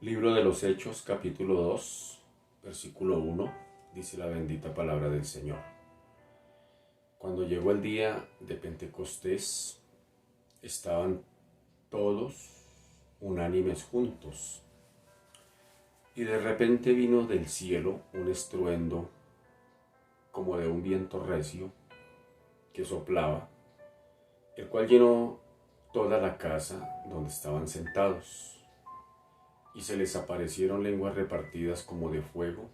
Libro de los Hechos, capítulo 2, versículo 1, dice la bendita palabra del Señor. Cuando llegó el día de Pentecostés, estaban todos unánimes juntos, y de repente vino del cielo un estruendo como de un viento recio que soplaba, el cual llenó toda la casa donde estaban sentados. Y se les aparecieron lenguas repartidas como de fuego,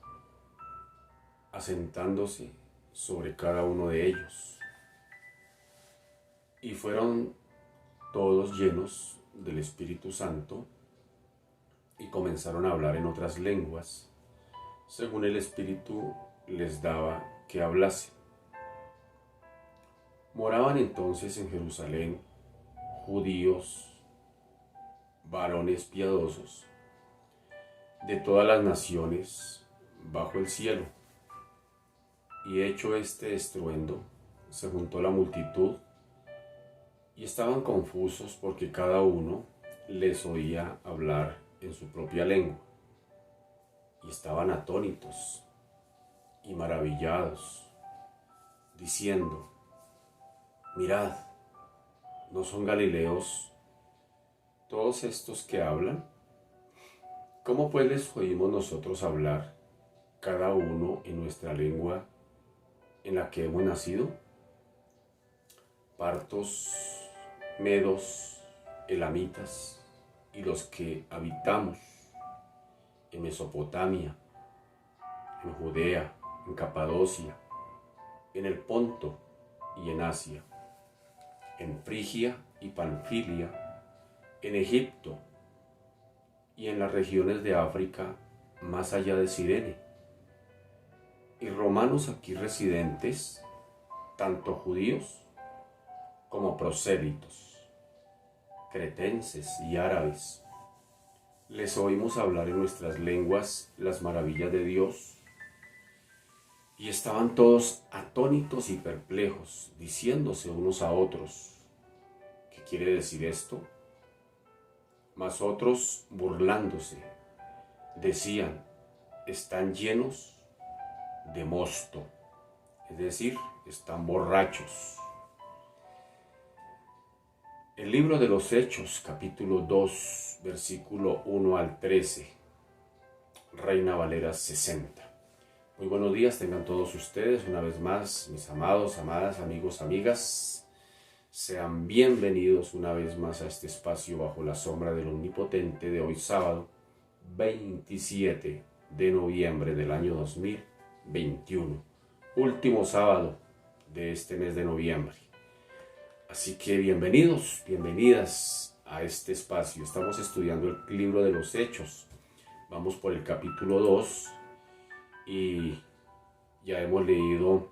asentándose sobre cada uno de ellos. Y fueron todos llenos del Espíritu Santo y comenzaron a hablar en otras lenguas, según el Espíritu les daba que hablasen. Moraban entonces en Jerusalén judíos, varones piadosos, de todas las naciones bajo el cielo. Y hecho este estruendo, se juntó la multitud, y estaban confusos porque cada uno les oía hablar en su propia lengua. Y estaban atónitos y maravillados, diciendo: mirad, ¿no son galileos todos estos que hablan? ¿Cómo pues les oímos nosotros hablar, cada uno en nuestra lengua en la que hemos nacido? Partos, medos, elamitas y los que habitamos en Mesopotamia, en Judea, en Capadocia, en el Ponto y en Asia, en Frigia y Panfilia, en Egipto y en las regiones de África más allá de Cirene, y romanos aquí residentes, tanto judíos como prosélitos, cretenses y árabes. Les oímos hablar en nuestras lenguas las maravillas de Dios, y estaban todos atónitos y perplejos, diciéndose unos a otros: ¿qué quiere decir esto? Mas otros, burlándose, decían: están llenos de mosto, es decir, están borrachos. El libro de los Hechos, capítulo 2, versículo 1 al 13, Reina Valera 60. Muy buenos días tengan todos ustedes una vez más, mis amados, amadas, amigos, amigas. Sean bienvenidos una vez más a este espacio bajo la sombra del Omnipotente de hoy sábado 27 de noviembre del año 2021. Último sábado de este mes de noviembre. Así que bienvenidos, bienvenidas a este espacio. Estamos estudiando el libro de los Hechos. Vamos por el capítulo 2 y ya hemos leído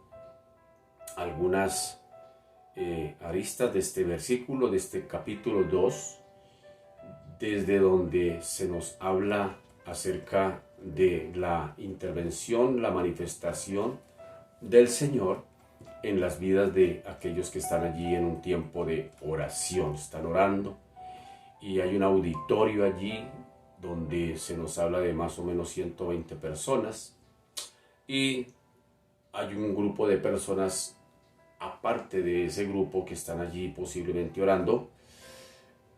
algunas aristas de este versículo, de este capítulo 2, desde donde se nos habla acerca de la intervención, la manifestación del Señor en las vidas de aquellos que están allí en un tiempo de oración. Están orando y hay un auditorio allí donde se nos habla de más o menos 120 personas, y hay un grupo de personas aparte de ese grupo que están allí posiblemente orando.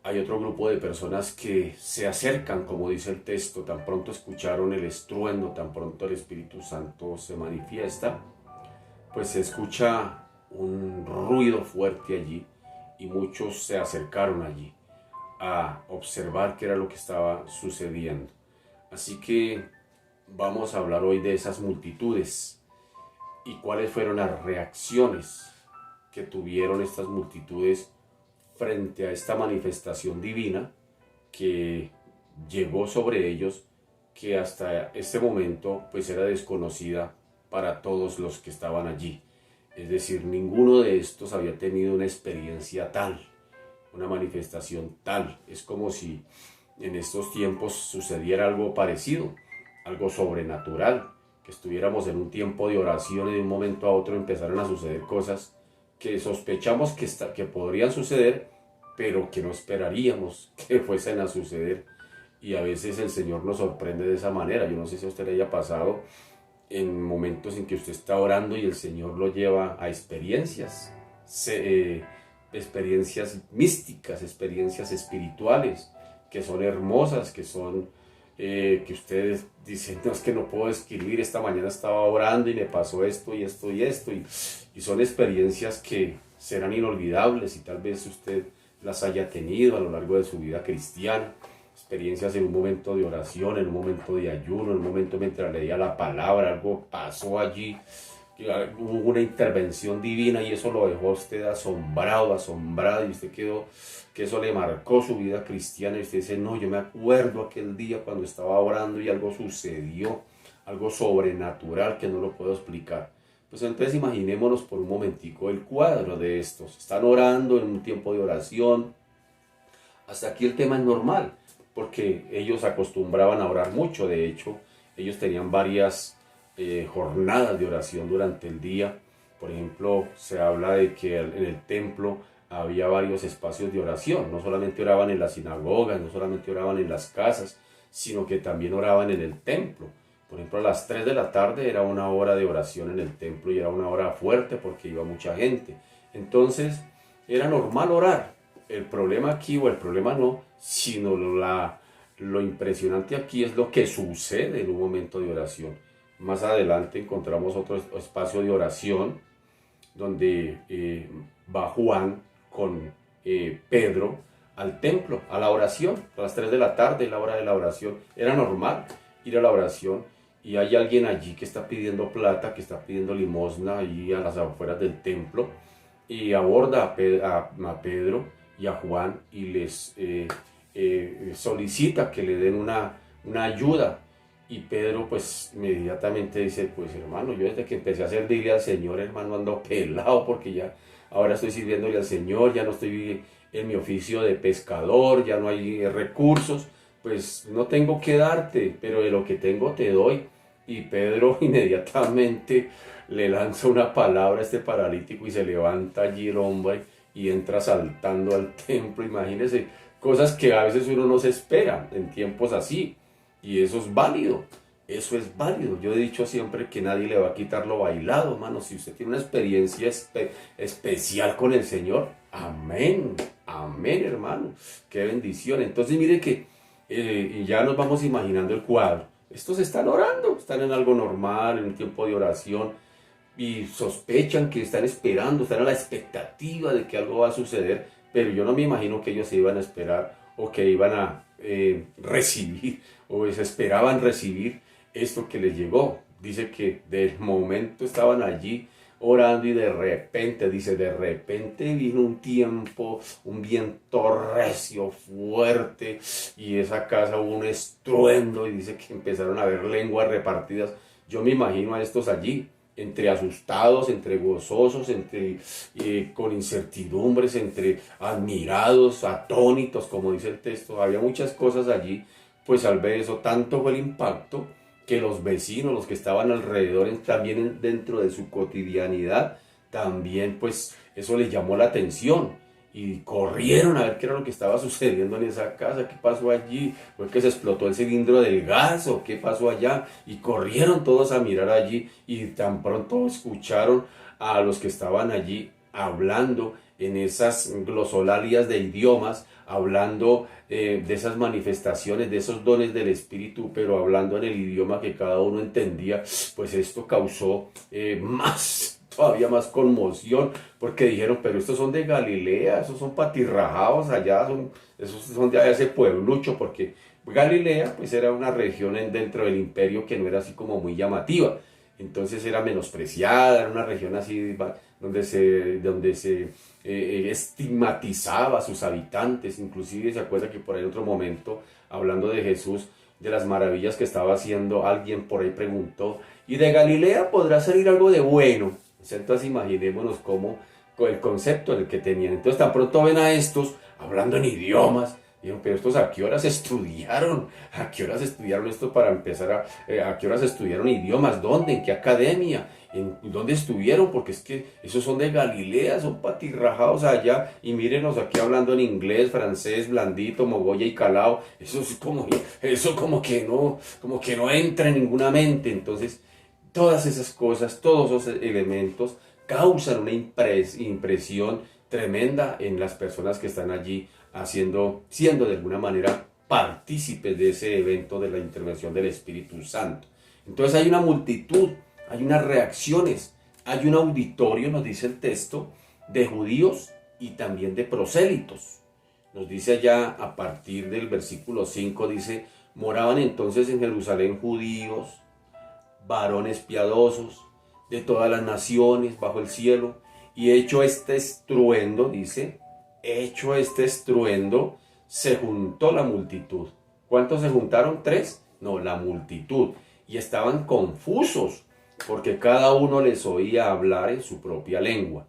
Hay otro grupo de personas que se acercan, como dice el texto, tan pronto escucharon el estruendo, tan pronto el Espíritu Santo se manifiesta, pues se escucha un ruido fuerte allí, y muchos se acercaron allí a observar qué era lo que estaba sucediendo. Así que vamos a hablar hoy de esas multitudes y cuáles fueron las reacciones que tuvieron estas multitudes frente a esta manifestación divina que llegó sobre ellos, que hasta este momento pues era desconocida para todos los que estaban allí. Es decir, ninguno de estos había tenido una experiencia tal, una manifestación tal. Es como si en estos tiempos sucediera algo parecido, algo sobrenatural, que estuviéramos en un tiempo de oración y de un momento a otro empezaron a suceder cosas que sospechamos que podrían suceder, pero que no esperaríamos que fuesen a suceder y a veces el Señor nos sorprende de esa manera. Yo no sé si a usted le haya pasado en momentos en que usted está orando y el Señor lo lleva a experiencias, experiencias místicas, experiencias espirituales, que son hermosas, que son, que ustedes dicen, no, es que no puedo escribir, esta mañana estaba orando y me pasó esto y esto y esto, y son experiencias que serán inolvidables y tal vez usted las haya tenido a lo largo de su vida cristiana. Experiencias en un momento de oración, en un momento de ayuno, en un momento mientras leía la palabra, algo pasó allí, hubo una intervención divina y eso lo dejó a usted asombrado, asombrado, y usted quedó, que eso le marcó su vida cristiana, y usted dice, no, yo me acuerdo aquel día cuando estaba orando y algo sucedió, algo sobrenatural que no lo puedo explicar. Pues entonces imaginémonos por un momentico el cuadro de estos. Están orando en un tiempo de oración. Hasta aquí el tema es normal, porque ellos acostumbraban a orar mucho. De hecho, ellos tenían varias jornadas de oración durante el día. Por ejemplo, se habla de que en el templo había varios espacios de oración. No solamente oraban en las sinagogas, no solamente oraban en las casas, sino que también oraban en el templo. Por ejemplo, a las 3 de la tarde era una hora de oración en el templo y era una hora fuerte porque iba mucha gente. Entonces, era normal orar. El problema aquí, o el problema no, sino lo impresionante aquí es lo que sucede en un momento de oración. Más adelante encontramos otro espacio de oración donde va Juan con Pedro al templo, a la oración, a las 3 de la tarde, la hora de la oración. Era normal ir a la oración y hay alguien allí que está pidiendo plata, que está pidiendo limosna allí a las afueras del templo y aborda a Pedro y a Juan y les solicita que le den una ayuda. Y Pedro pues inmediatamente dice, pues hermano, yo desde que empecé a servirle al Señor, hermano, ando pelado porque ya ahora estoy sirviéndole al Señor, ya no estoy en mi oficio de pescador, ya no hay recursos, pues no tengo que darte, pero de lo que tengo te doy. Y Pedro inmediatamente le lanza una palabra a este paralítico y se levanta allí el hombre y entra saltando al templo. Imagínense, cosas que a veces uno no se espera en tiempos así. Y eso es válido, eso es válido. Yo he dicho siempre que nadie le va a quitar lo bailado, hermano. Si usted tiene una experiencia especial con el Señor, amén, amén, hermano. Qué bendición. Entonces mire que y ya nos vamos imaginando el cuadro. Estos están orando, están en algo normal, en un tiempo de oración, y sospechan que están esperando, están a la expectativa de que algo va a suceder, pero yo no me imagino que ellos se iban a esperar o que iban a recibir o se esperaban recibir esto que les llegó. Dice que del momento estaban allí orando y de repente, dice, de repente vino un tiempo, un viento recio, fuerte, y esa casa hubo un estruendo y dice que empezaron a ver lenguas repartidas. Yo me imagino a estos allí, entre asustados, entre gozosos, entre con incertidumbres, entre admirados, atónitos, como dice el texto. Había muchas cosas allí, pues al ver eso, tanto fue el impacto que los vecinos, los que estaban alrededor, también dentro de su cotidianidad, también pues eso les llamó la atención y corrieron a ver qué era lo que estaba sucediendo en esa casa, qué pasó allí, fue que se explotó el cilindro del gas o qué pasó allá, y corrieron todos a mirar allí y tan pronto escucharon a los que estaban allí hablando en esas glosolalias de idiomas, hablando de esas manifestaciones, de esos dones del Espíritu, pero hablando en el idioma que cada uno entendía. Pues esto causó todavía más conmoción, porque dijeron, pero estos son de Galilea, esos son patirrajados allá, esos son de ese pueblucho, porque Galilea pues era una región dentro del imperio que no era así como muy llamativa, entonces era menospreciada, era una región así donde se estigmatizaba a sus habitantes. Inclusive se acuerda que por ahí en otro momento, hablando de Jesús, de las maravillas que estaba haciendo, alguien por ahí preguntó, ¿y de Galilea podrá salir algo de bueno? Entonces imaginémonos cómo el concepto en el que tenían. Entonces tan pronto ven a estos hablando en idiomas, Dijeron, pero estos ¿a qué horas estudiaron? ¿A qué horas estudiaron esto para empezar a qué horas estudiaron idiomas? ¿Dónde? ¿En qué academia? ¿En dónde estuvieron? Porque es que esos son de Galilea, son patirrajados allá. Y mírenos aquí hablando en inglés, francés, blandito, mogolla y calao. Eso como que no entra en ninguna mente. Entonces, todas esas cosas, todos esos elementos causan una impresión tremenda en las personas que están allí siendo de alguna manera partícipes de ese evento de la intervención del Espíritu Santo. Entonces hay una multitud, hay unas reacciones, hay un auditorio, nos dice el texto, de judíos y también de prosélitos. Nos dice allá a partir del versículo 5, dice, moraban entonces en Jerusalén judíos, varones piadosos, de todas las naciones bajo el cielo, y hecho este estruendo, dice, hecho este estruendo, se juntó la multitud. ¿Cuántos se juntaron? ¿3? No, la multitud. Y estaban confusos, porque cada uno les oía hablar en su propia lengua.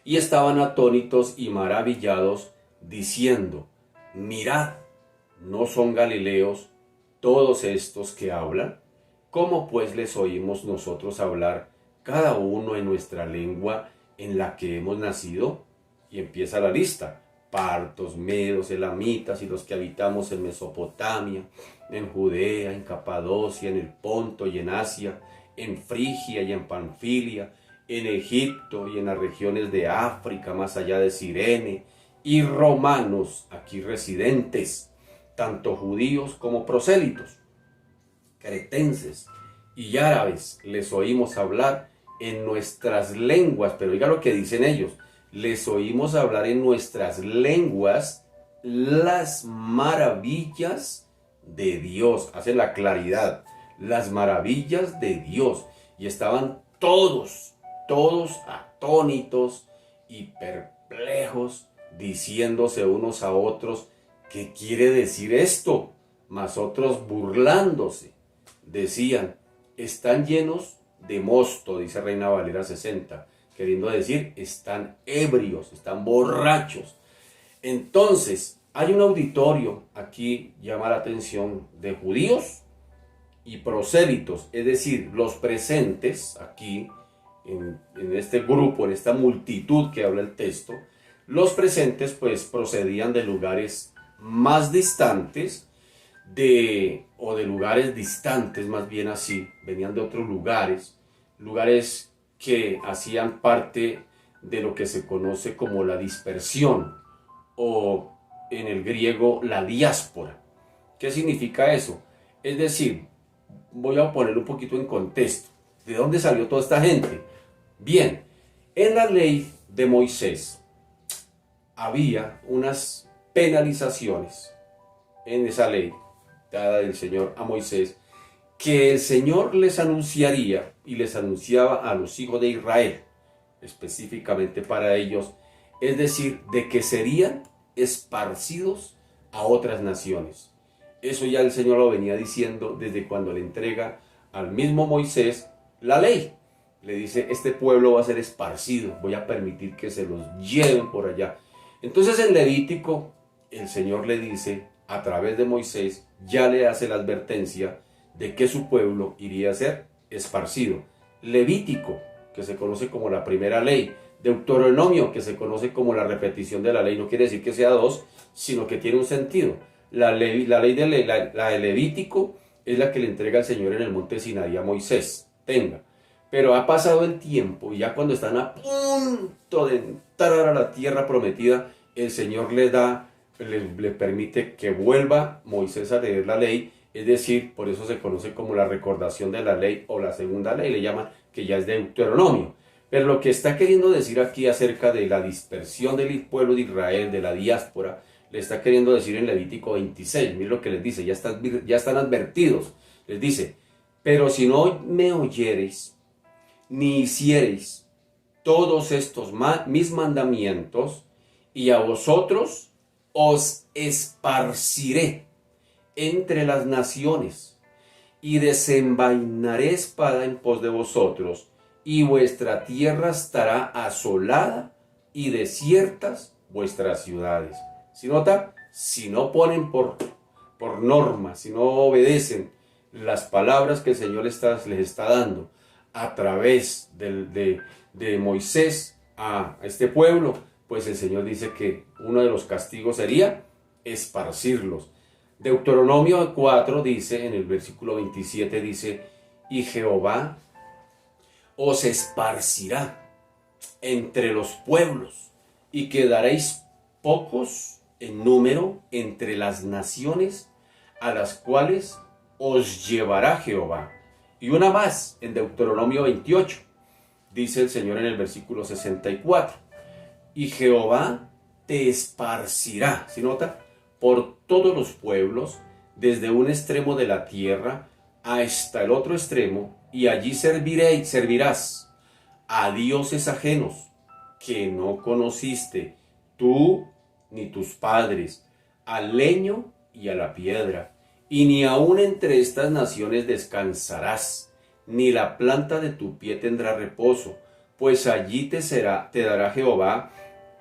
Y estaban atónitos y maravillados, diciendo, mirad, ¿no son galileos todos estos que hablan? ¿Cómo pues les oímos nosotros hablar, cada uno en nuestra lengua en la que hemos nacido? Y empieza la lista: partos, medos, elamitas y los que habitamos en Mesopotamia, en Judea, en Capadocia, en el Ponto y en Asia, en Frigia y en Panfilia, en Egipto y en las regiones de África, más allá de Cirene, y romanos aquí residentes, tanto judíos como prosélitos, cretenses y árabes, les oímos hablar en nuestras lenguas, pero oiga lo que dicen ellos, les oímos hablar en nuestras lenguas las maravillas de Dios. Hacen la claridad, las maravillas de Dios. Y estaban todos atónitos y perplejos, diciéndose unos a otros, ¿qué quiere decir esto? Mas otros burlándose, decían, están llenos de mosto, dice Reina Valera 60, queriendo decir, están ebrios, están borrachos. Entonces, hay un auditorio, aquí llama la atención, de judíos y prosélitos, es decir, los presentes aquí, en este grupo, en esta multitud que habla el texto, los presentes pues procedían de lugares más distantes, o de lugares distantes más bien así, venían de otros lugares que hacían parte de lo que se conoce como la dispersión, o en el griego la diáspora. ¿Qué significa eso? Es decir, voy a poner un poquito en contexto. ¿De dónde salió toda esta gente? Bien, en la ley de Moisés había unas penalizaciones en esa ley dada del Señor a Moisés, que el Señor les anunciaría y les anunciaba a los hijos de Israel, específicamente para ellos, es decir, de que serían esparcidos a otras naciones. Eso ya el Señor lo venía diciendo desde cuando le entrega al mismo Moisés la ley. Le dice, este pueblo va a ser esparcido, voy a permitir que se los lleven por allá. Entonces en Levítico el Señor le dice, a través de Moisés, ya le hace la advertencia de que su pueblo iría a ser esparcido. Levítico, que se conoce como la primera ley. Deuteronomio, que se conoce como la repetición de la ley, no quiere decir que sea dos, sino que tiene un sentido. La ley de Levítico es la que le entrega el Señor en el monte Sinaí a Moisés. Pero ha pasado el tiempo y ya cuando están a punto de entrar a la tierra prometida, el Señor le permite que vuelva Moisés a leer la ley, es decir, por eso se conoce como la recordación de la ley o la segunda ley, le llaman, que ya es de Deuteronomio. Pero lo que está queriendo decir aquí acerca de la dispersión del pueblo de Israel, de la diáspora, le está queriendo decir en Levítico 26, miren lo que les dice, ya están advertidos, les dice, pero si no me oyereis, ni hiciereis todos estos mis mandamientos, y a vosotros os esparciré entre las naciones, y desenvainaré espada en pos de vosotros, y vuestra tierra estará asolada, y desiertas vuestras ciudades. ¿Sí nota? si no ponen por norma, si no obedecen las palabras que el Señor les está dando a través de Moisés a este pueblo, pues el Señor dice que uno de los castigos sería esparcirlos. Deuteronomio 4 dice, en el versículo 27 dice, y Jehová os esparcirá entre los pueblos, y quedaréis pocos en número entre las naciones a las cuales os llevará Jehová. Y una más, en Deuteronomio 28, dice el Señor en el versículo 64, y Jehová te esparcirá, ¿sí nota? Por todos los pueblos, desde un extremo de la tierra hasta el otro extremo, y allí servirás a dioses ajenos que no conociste, tú ni tus padres, al leño y a la piedra, y ni aun entre estas naciones descansarás, ni la planta de tu pie tendrá reposo, pues allí te dará Jehová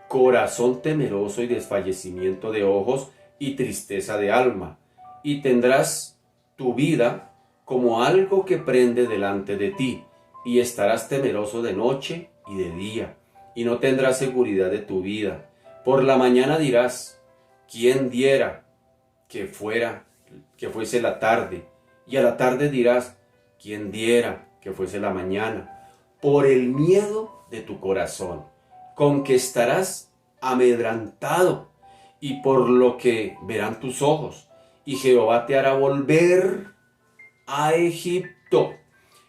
corazón temeroso y desfallecimiento de ojos y tristeza de alma, y tendrás tu vida como algo que prende delante de ti, y estarás temeroso de noche y de día, y no tendrás seguridad de tu vida. Por la mañana dirás, ¿quién diera que fuese la tarde? Y a la tarde dirás, ¿quién diera que fuese la mañana? Por el miedo de tu corazón, con que estarás amedrantado, y por lo que verán tus ojos, y Jehová te hará volver a Egipto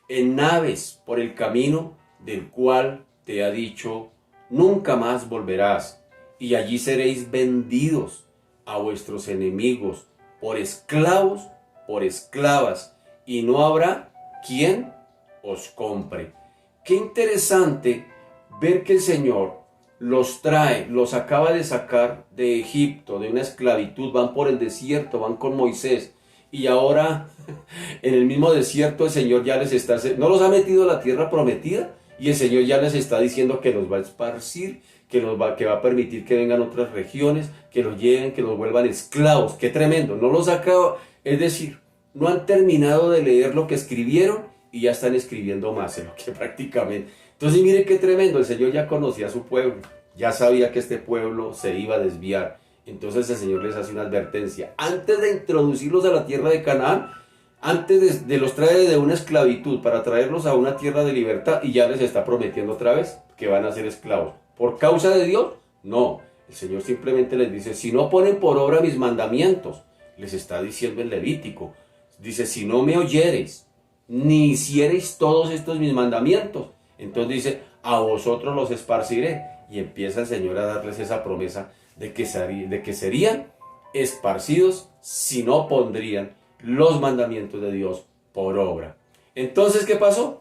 en naves por el camino del cual te ha dicho, nunca más volverás, y allí seréis vendidos a vuestros enemigos por esclavos, por esclavas, y no habrá quien os compre. Qué interesante ver que el Señor los acaba de sacar de Egipto, de una esclavitud, van por el desierto, van con Moisés, y ahora en el mismo desierto el Señor ya no los ha metido a la tierra prometida, y el Señor ya les está diciendo que los va a esparcir, que va a permitir que vengan otras regiones, que los lleven, que los vuelvan esclavos. ¡Qué tremendo! No los acaba, es decir, no han terminado de leer lo que escribieron y ya están escribiendo más en lo que prácticamente. Entonces mire qué tremendo, el Señor ya conocía a su pueblo, ya sabía que este pueblo se iba a desviar. Entonces el Señor les hace una advertencia. Antes de introducirlos a la tierra de Canaán, antes de los traer de una esclavitud para traerlos a una tierra de libertad, y ya les está prometiendo otra vez que van a ser esclavos. ¿Por causa de Dios? No. El Señor simplemente les dice, si no ponen por obra mis mandamientos, les está diciendo en Levítico, dice, si no me oyereis, ni hiciereis todos estos mis mandamientos, entonces dice, a vosotros los esparciré. Y empieza el Señor a darles esa promesa de que serían esparcidos si no pondrían los mandamientos de Dios por obra. Entonces, ¿qué pasó?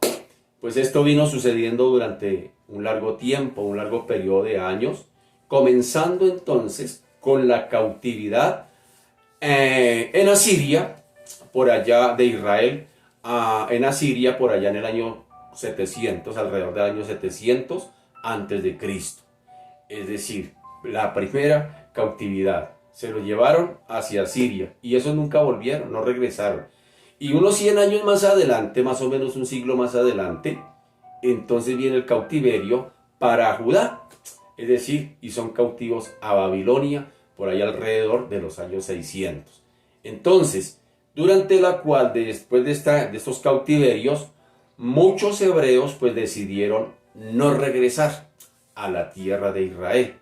Pues esto vino sucediendo durante un largo tiempo, un largo periodo de años, comenzando entonces con la cautividad en Asiria, por allá de Israel, en Asiria, por allá en el año 700, alrededor del año 700 antes de Cristo. Es decir, la primera cautividad. Se lo llevaron hacia Siria y esos nunca volvieron, no regresaron. Y unos 100 años más adelante, más o menos un siglo más adelante, entonces viene el cautiverio para Judá. Es decir, y son cautivos a Babilonia por ahí alrededor de los años 600. Entonces, durante la cual, después de estos cautiverios, muchos hebreos pues decidieron no regresar a la tierra de Israel.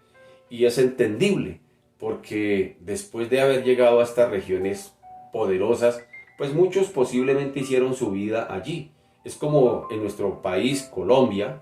Y es entendible, porque después de haber llegado a estas regiones poderosas, pues muchos posiblemente hicieron su vida allí. Es como en nuestro país, Colombia,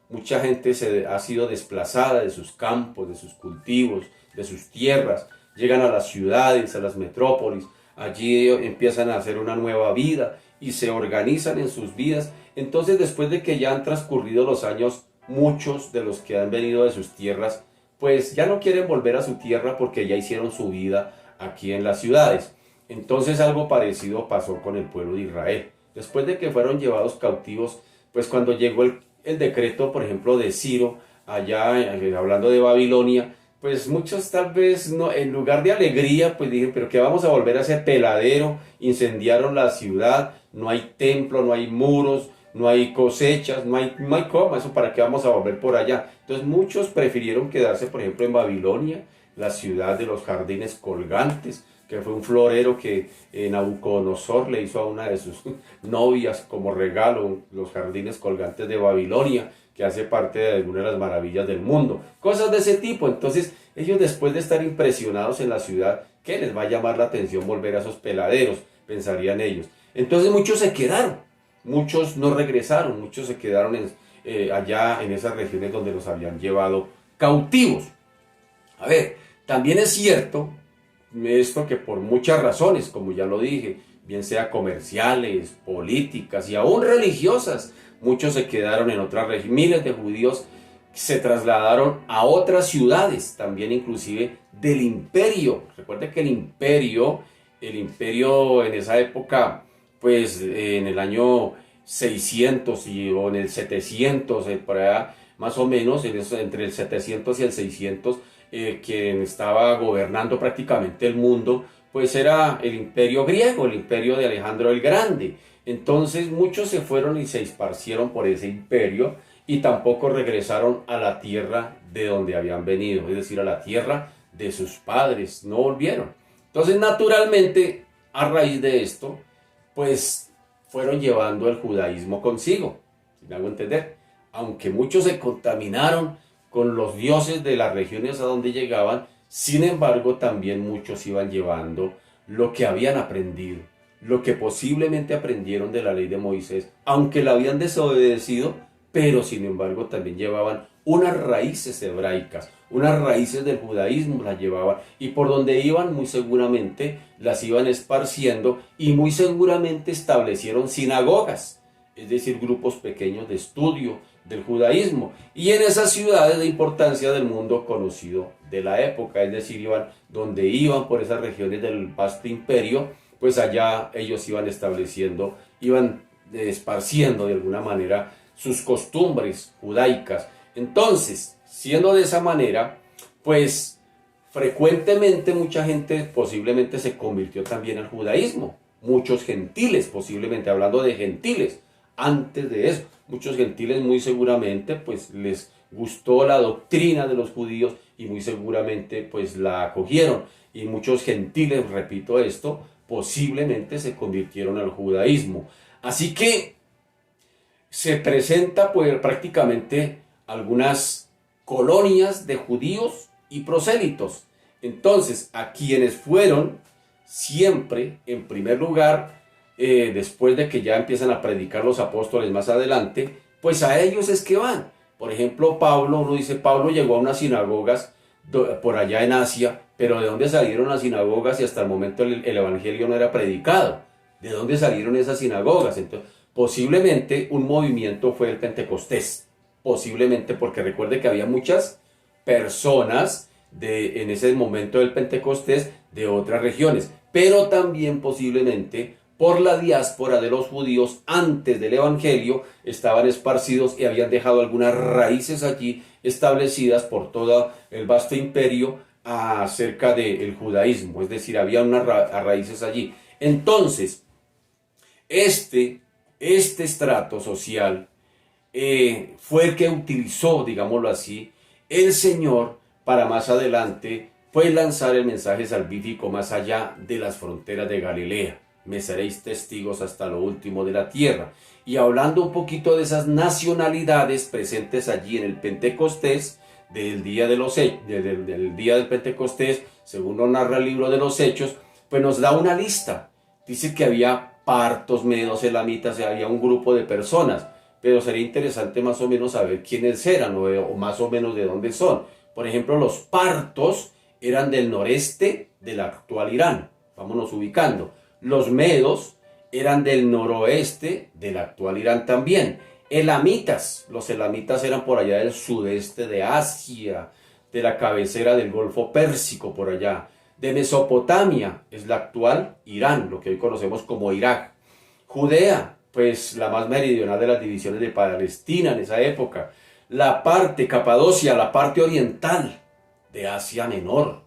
mucha gente ha sido desplazada de sus campos, de sus cultivos, de sus tierras, llegan a las ciudades, a las metrópolis, allí empiezan a hacer una nueva vida y se organizan en sus vidas. Entonces, después de que ya han transcurrido los años, muchos de los que han venido de sus tierras, pues ya no quieren volver a su tierra porque ya hicieron su vida aquí en las ciudades. Entonces algo parecido pasó con el pueblo de Israel. Después de que fueron llevados cautivos, pues cuando llegó el decreto, por ejemplo, de Ciro, allá hablando de Babilonia, pues muchos tal vez no, en lugar de alegría, pues dije, pero ¿qué vamos a volver a ese peladero? Incendiaron la ciudad, no hay templo, no hay muros, no hay cosechas, no hay cómo, eso para qué vamos a volver por allá. Entonces muchos prefirieron quedarse, por ejemplo, en Babilonia, la ciudad de los jardines colgantes, que fue un florero que Nabucodonosor le hizo a una de sus novias como regalo, los jardines colgantes de Babilonia, que hace parte de alguna de las maravillas del mundo. Cosas de ese tipo. Entonces, ellos después de estar impresionados en la ciudad, ¿qué les va a llamar la atención volver a esos peladeros? Pensarían ellos. Entonces muchos se quedaron, muchos no regresaron, muchos se quedaron allá en esas regiones donde los habían llevado cautivos. A ver, también es cierto esto que por muchas razones, como ya lo dije, bien sea comerciales, políticas y aún religiosas, muchos se quedaron en otras regiones, miles de judíos se trasladaron a otras ciudades, también inclusive del imperio. Recuerde que el imperio en esa época, pues en el año 600 o en el 700, por allá, más o menos, entre el 700 y el 600, quien estaba gobernando prácticamente el mundo, pues era el imperio griego, el imperio de Alejandro el Grande. Entonces muchos se fueron y se esparcieron por ese imperio y tampoco regresaron a la tierra de donde habían venido, es decir, a la tierra de sus padres, no volvieron. Entonces naturalmente, a raíz de esto, pues fueron llevando el judaísmo consigo, si me hago entender. Aunque muchos se contaminaron con los dioses de las regiones a donde llegaban, sin embargo también muchos iban llevando lo que habían aprendido, lo que posiblemente aprendieron de la ley de Moisés, aunque la habían desobedecido, pero sin embargo también llevaban unas raíces hebraicas, unas raíces del judaísmo las llevaban, y por donde iban muy seguramente las iban esparciendo y muy seguramente establecieron sinagogas, es decir, grupos pequeños de estudio del judaísmo, y en esas ciudades de importancia del mundo conocido de la época, es decir, iban donde iban por esas regiones del vasto imperio, pues allá ellos iban estableciendo, iban esparciendo de alguna manera sus costumbres judaicas. Entonces, siendo de esa manera, pues frecuentemente mucha gente posiblemente se convirtió también al judaísmo, muchos gentiles, posiblemente hablando de gentiles. Antes de eso, muchos gentiles muy seguramente pues les gustó la doctrina de los judíos y muy seguramente pues la acogieron, y muchos gentiles, repito esto, posiblemente se convirtieron al judaísmo. Así que se presenta pues prácticamente algunas colonias de judíos y prosélitos. Entonces, a quienes fueron siempre, en primer lugar, después de que ya empiezan a predicar los apóstoles más adelante, pues a ellos es que van. Por ejemplo, Pablo, uno dice, Pablo llegó a unas sinagogas por allá en Asia, pero ¿de dónde salieron las sinagogas si hasta el momento el evangelio no era predicado? ¿De dónde salieron esas sinagogas? Entonces, posiblemente un movimiento fue el Pentecostés, posiblemente porque recuerde que había muchas personas en ese momento del Pentecostés de otras regiones, pero también posiblemente por la diáspora de los judíos antes del evangelio estaban esparcidos y habían dejado algunas raíces allí establecidas por todo el vasto imperio acerca del judaísmo, es decir, había unas raíces allí. Entonces, este estrato social fue el que utilizó, digámoslo así, el Señor para más adelante pues lanzar el mensaje salvífico más allá de las fronteras de Galilea. Me seréis testigos hasta lo último de la tierra. Y hablando un poquito de esas nacionalidades presentes allí en el Pentecostés, del día del día del Pentecostés, según nos narra el libro de los Hechos, pues nos da una lista. Dice que había partos, medos, elamitas, había un grupo de personas, pero sería interesante más o menos saber quiénes eran o más o menos de dónde son. Por ejemplo, los partos eran del noreste del actual Irán. Vámonos ubicando. Los medos eran del noroeste del actual Irán también. Los elamitas eran por allá del sudeste de Asia, de la cabecera del Golfo Pérsico por allá. De Mesopotamia es la actual Irán, lo que hoy conocemos como Irak. Judea, pues la más meridional de las divisiones de Palestina en esa época. La parte, Capadocia, la parte oriental de Asia Menor.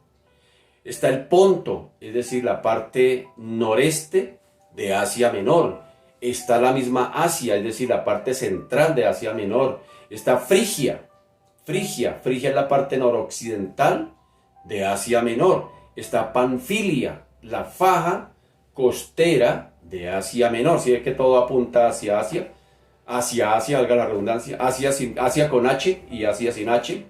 Está el Ponto, es decir, la parte noreste de Asia Menor. Está la misma Asia, es decir, la parte central de Asia Menor. Está Frigia. Frigia es la parte noroccidental de Asia Menor. Está Panfilia, la faja costera de Asia Menor. Si ve que todo apunta hacia Asia, valga la redundancia, Asia con H y Asia sin H.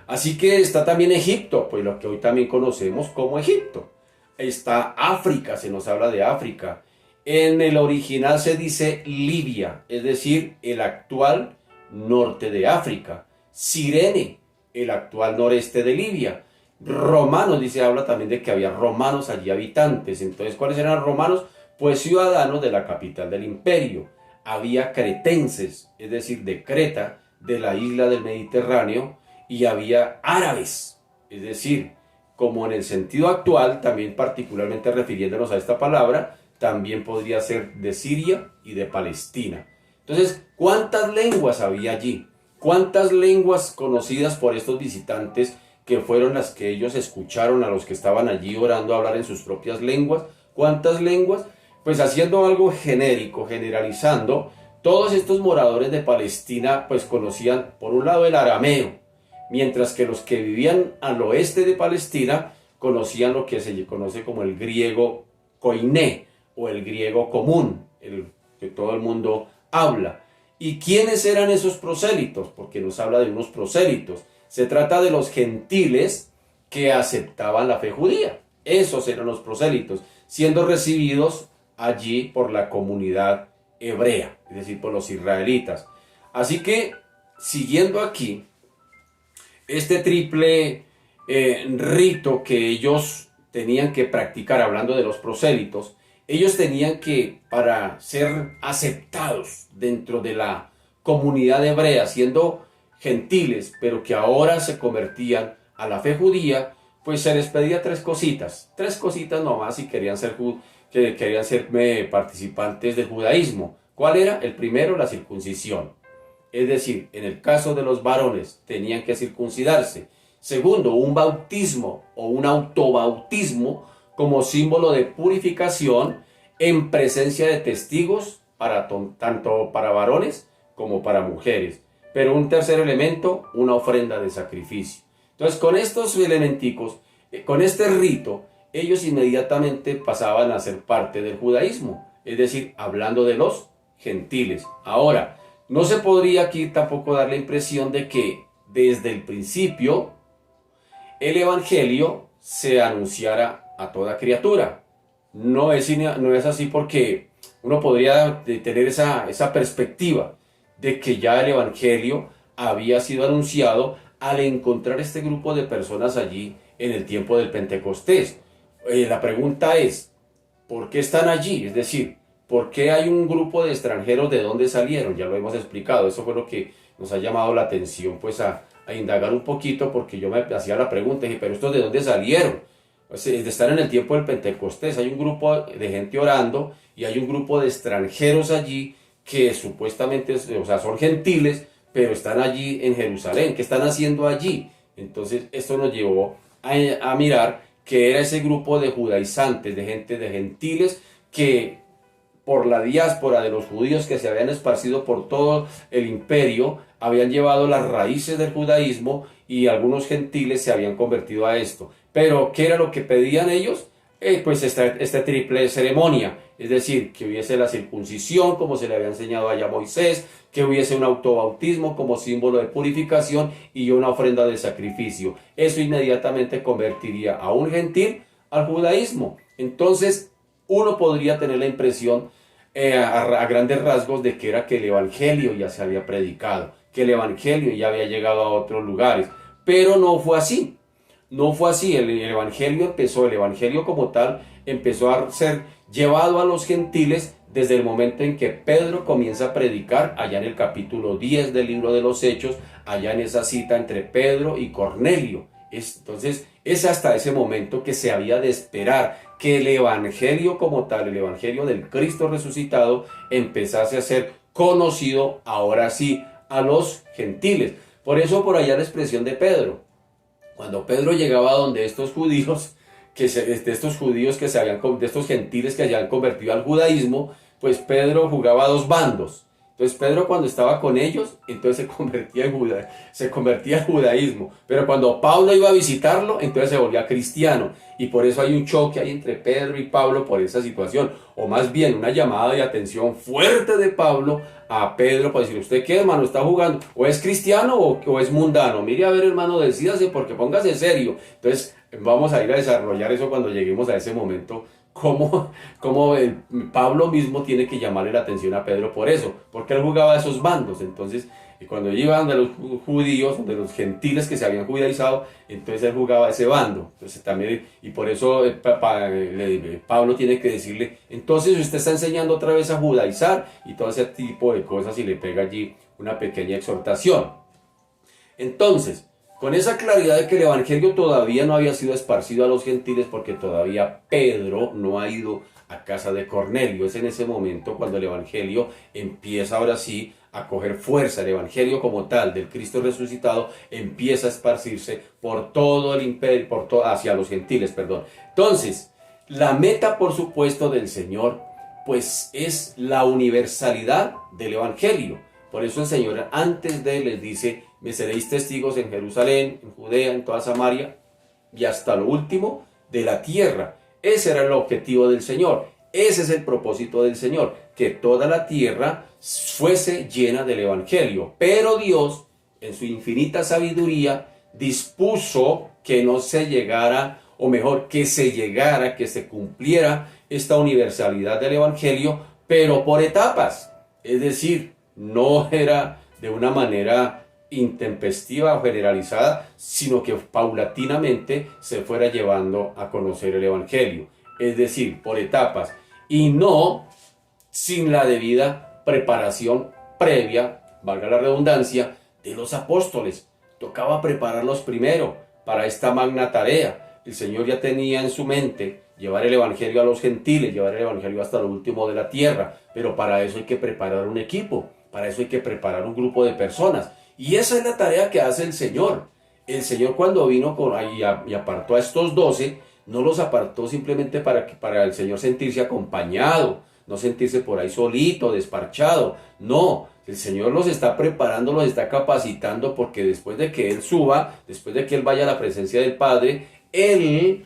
Así que está también Egipto, pues lo que hoy también conocemos como Egipto. Está África, se nos habla de África. En el original se dice Libia, es decir, el actual norte de África. Cirene, el actual noreste de Libia. Romanos, dice, habla también de que había romanos allí habitantes. Entonces, ¿cuáles eran los romanos? Pues ciudadanos de la capital del imperio. Había cretenses, es decir, de Creta, de la isla del Mediterráneo, y había árabes, es decir, como en el sentido actual, también particularmente refiriéndonos a esta palabra, también podría ser de Siria y de Palestina. Entonces, ¿cuántas lenguas había allí? ¿Cuántas lenguas conocidas por estos visitantes que fueron las que ellos escucharon a los que estaban allí orando a hablar en sus propias lenguas? ¿Cuántas lenguas? Pues haciendo algo genérico, generalizando, todos estos moradores de Palestina pues conocían por un lado el arameo, mientras que los que vivían al oeste de Palestina conocían lo que se conoce como el griego koiné o el griego común, el que todo el mundo habla. ¿Y quiénes eran esos prosélitos? Porque nos habla de unos prosélitos. Se trata de los gentiles que aceptaban la fe judía. Esos eran los prosélitos, siendo recibidos allí por la comunidad hebrea, es decir, por los israelitas. Así que, siguiendo aquí, este triple rito que ellos tenían que practicar, hablando de los prosélitos, ellos tenían que, para ser aceptados dentro de la comunidad hebrea, siendo gentiles, pero que ahora se convertían a la fe judía, pues se les pedía tres cositas nomás si querían ser participantes del judaísmo. ¿Cuál era? El primero, la circuncisión. Es decir, en el caso de los varones tenían que circuncidarse. Segundo, un bautismo o un autobautismo como símbolo de purificación en presencia de testigos tanto para varones como para mujeres. Pero un tercer elemento, una ofrenda de sacrificio. Entonces, con estos elementicos, con este rito, ellos inmediatamente pasaban a ser parte del judaísmo. Es decir, hablando de los gentiles. Ahora, no se podría aquí tampoco dar la impresión de que desde el principio el evangelio se anunciara a toda criatura. No es así, porque uno podría tener esa perspectiva de que ya el evangelio había sido anunciado al encontrar este grupo de personas allí en el tiempo del Pentecostés. La pregunta es, ¿por qué están allí? Es decir, ¿por qué hay un grupo de extranjeros? ¿De dónde salieron? Ya lo hemos explicado. Eso fue lo que nos ha llamado la atención, pues a indagar un poquito, porque yo me hacía la pregunta y dije, ¿pero estos de dónde salieron? Pues, de estar en el tiempo del Pentecostés, hay un grupo de gente orando y hay un grupo de extranjeros allí que supuestamente, son gentiles, pero están allí en Jerusalén. ¿Qué están haciendo allí? Entonces esto nos llevó a mirar que era ese grupo de judaizantes, de gente, de gentiles, que por la diáspora de los judíos que se habían esparcido por todo el imperio, habían llevado las raíces del judaísmo y algunos gentiles se habían convertido a esto. Pero, ¿qué era lo que pedían ellos? Pues esta triple ceremonia, es decir, que hubiese la circuncisión como se le había enseñado allá a Moisés, que hubiese un autobautismo como símbolo de purificación y una ofrenda de sacrificio. Eso inmediatamente convertiría a un gentil al judaísmo. Entonces, uno podría tener la impresión a grandes rasgos de que era que el evangelio ya se había predicado, que el evangelio ya había llegado a otros lugares, pero no fue así. No fue así. El evangelio como tal empezó a ser llevado a los gentiles desde el momento en que Pedro comienza a predicar allá en el capítulo 10 del libro de los Hechos, allá en esa cita entre Pedro y Cornelio. Entonces es hasta ese momento que se había de esperar que el evangelio como tal, el evangelio del Cristo resucitado, empezase a ser conocido ahora sí a los gentiles. Por eso por allá la expresión de Pedro, Cuando Pedro llegaba donde estos judíos, de estos judíos que se habían, de estos gentiles que se habían convertido al judaísmo, pues Pedro jugaba a dos bandos. Entonces Pedro cuando estaba con ellos, entonces se convertía al judaísmo. Pero cuando Pablo iba a visitarlo, entonces se volvía cristiano. Y por eso hay un choque ahí entre Pedro y Pablo por esa situación. O más bien una llamada de atención fuerte de Pablo a Pedro para decir, ¿usted qué, hermano, está jugando? ¿O es cristiano o es mundano? Mire a ver, hermano, decídase porque póngase serio. Entonces vamos a ir a desarrollar eso cuando lleguemos a ese momento. Cómo Pablo mismo tiene que llamarle la atención a Pedro por eso, porque él jugaba a esos bandos. Entonces, cuando iban de los judíos, de los gentiles que se habían judaizado, entonces él jugaba a ese bando. Entonces también, y por eso Pablo tiene que decirle, entonces usted está enseñando otra vez a judaizar y todo ese tipo de cosas, y le pega allí una pequeña exhortación. Entonces, con esa claridad de que el evangelio todavía no había sido esparcido a los gentiles, porque todavía Pedro no ha ido a casa de Cornelio. Es en ese momento cuando el evangelio empieza ahora sí a coger fuerza. El evangelio como tal del Cristo resucitado empieza a esparcirse por todo el imperio, hacia los gentiles, perdón. Entonces, la meta, por supuesto, del Señor, pues es la universalidad del evangelio. Por eso el Señor antes de él les dice, me seréis testigos en Jerusalén, en Judea, en toda Samaria y hasta lo último de la tierra. Ese era el objetivo del Señor. Ese es el propósito del Señor, que toda la tierra fuese llena del evangelio. Pero Dios, en su infinita sabiduría, dispuso que no se llegara, o mejor, que se llegara, que se cumpliera esta universalidad del evangelio, pero por etapas. Es decir, no era de una manera intempestiva o generalizada, sino que paulatinamente se fuera llevando a conocer el evangelio. Es decir, por etapas, y no sin la debida preparación previa, valga la redundancia, de los apóstoles. Tocaba prepararlos primero para esta magna tarea. El Señor ya tenía en su mente llevar el evangelio a los gentiles, llevar el evangelio hasta lo último de la tierra, pero para eso hay que preparar un equipo, para eso hay que preparar un grupo de personas. Y esa es la tarea que hace el Señor. El Señor cuando vino y apartó a estos 12, no los apartó simplemente para el Señor sentirse acompañado, no sentirse por ahí solito, desparchado. No, el Señor los está preparando, los está capacitando, porque después de que Él suba, después de que Él vaya a la presencia del Padre, Él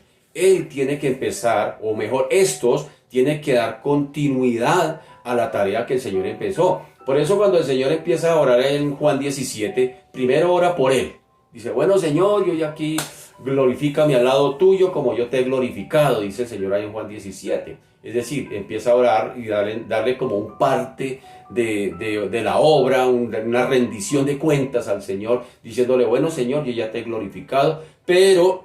tiene que empezar, o mejor, estos tienen que dar continuidad a la tarea que el Señor empezó. Por eso cuando el Señor empieza a orar en Juan 17, primero ora por él. Dice, bueno Señor, yo ya aquí glorifícame al lado tuyo como yo te he glorificado, dice el Señor ahí en Juan 17. Es decir, empieza a orar y darle como un parte de la obra, una rendición de cuentas al Señor, diciéndole, bueno Señor, yo ya te he glorificado, pero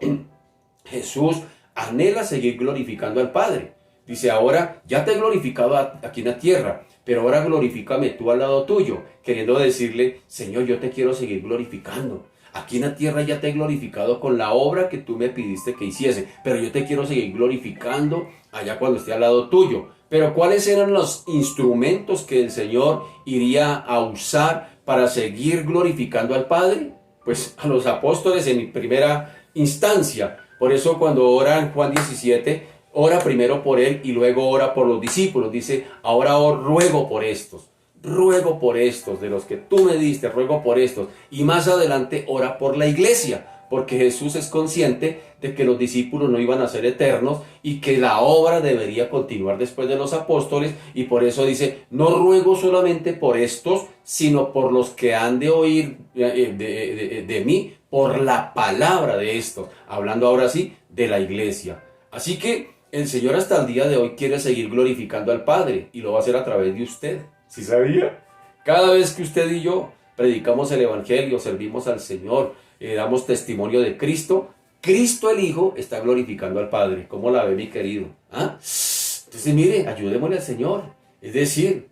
Jesús anhela seguir glorificando al Padre. Dice, ahora ya te he glorificado aquí en la tierra, pero ahora glorifícame tú al lado tuyo, queriendo decirle, Señor, yo te quiero seguir glorificando. Aquí en la tierra ya te he glorificado con la obra que tú me pidiste que hiciese, pero yo te quiero seguir glorificando allá cuando esté al lado tuyo. Pero ¿cuáles eran los instrumentos que el Señor iría a usar para seguir glorificando al Padre? Pues a los apóstoles en primera instancia. Por eso cuando ora en Juan 17, ora primero por él y luego ora por los discípulos. Dice, ahora ruego por estos de los que tú me diste, ruego por estos. Y más adelante ora por la iglesia, porque Jesús es consciente de que los discípulos no iban a ser eternos y que la obra debería continuar después de los apóstoles, y por eso dice, no ruego solamente por estos, sino por los que han de oír de mí, por la palabra de estos, hablando ahora sí de la iglesia. Así que el Señor hasta el día de hoy quiere seguir glorificando al Padre, y lo va a hacer a través de usted. ¿Sí sabía? Cada vez que usted y yo predicamos el evangelio, servimos al Señor, damos testimonio de Cristo, Cristo el Hijo está glorificando al Padre. ¿Cómo la ve, mi querido? ¿Ah? Entonces mire, ayudémosle al Señor. Es decir,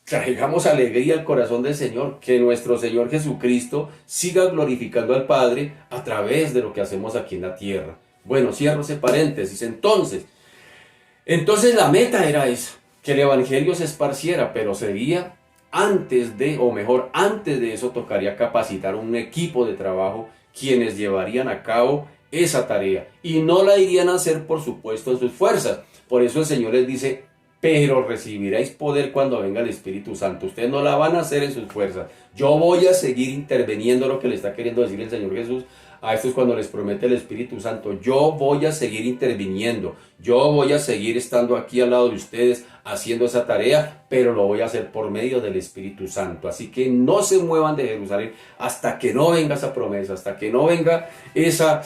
traigamos alegría al corazón del Señor, que nuestro Señor Jesucristo siga glorificando al Padre a través de lo que hacemos aquí en la tierra. Bueno, cierro ese paréntesis. Entonces la meta era esa, que el evangelio se esparciera, pero antes de eso tocaría capacitar un equipo de trabajo quienes llevarían a cabo esa tarea. Y no la irían a hacer, por supuesto, en sus fuerzas. Por eso el Señor les dice, pero recibiréis poder cuando venga el Espíritu Santo. Ustedes no la van a hacer en sus fuerzas. Yo voy a seguir interviniendo, lo que le está queriendo decir el Señor Jesús a estos cuando les promete el Espíritu Santo. Yo voy a seguir interviniendo. Yo voy a seguir estando aquí al lado de ustedes haciendo esa tarea, pero lo voy a hacer por medio del Espíritu Santo. Así que no se muevan de Jerusalén hasta que no venga esa promesa, hasta que no venga esa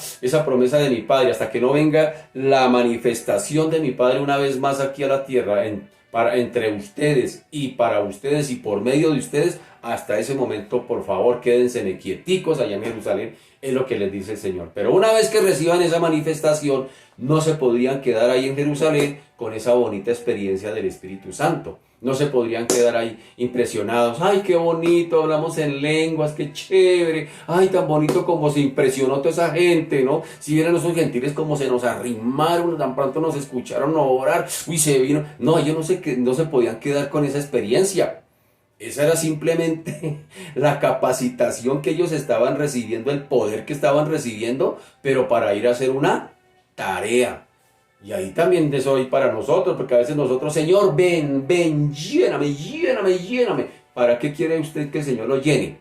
promesa de mi Padre, hasta que no venga la manifestación de mi Padre una vez más aquí a la tierra, entre ustedes y para ustedes y por medio de ustedes. Hasta ese momento, por favor, quédense quieticos allá en Jerusalén, es lo que les dice el Señor. Pero una vez que reciban esa manifestación, no se podrían quedar ahí en Jerusalén con esa bonita experiencia del Espíritu Santo. No se podrían quedar ahí impresionados. ¡Ay, qué bonito! Hablamos en lenguas, qué chévere. ¡Ay, tan bonito como se impresionó toda esa gente!, ¿no? Si vieran esos gentiles como se nos arrimaron, tan pronto nos escucharon orar. ¡Uy, se vino! No, ellos no se podían quedar con esa experiencia. Esa era simplemente la capacitación que ellos estaban recibiendo, el poder que estaban recibiendo, pero para ir a hacer una tarea. Y ahí también eso hoy para nosotros, porque a veces nosotros, Señor, ven, lléname, lléname, lléname. ¿Para qué quiere usted que el Señor lo llene?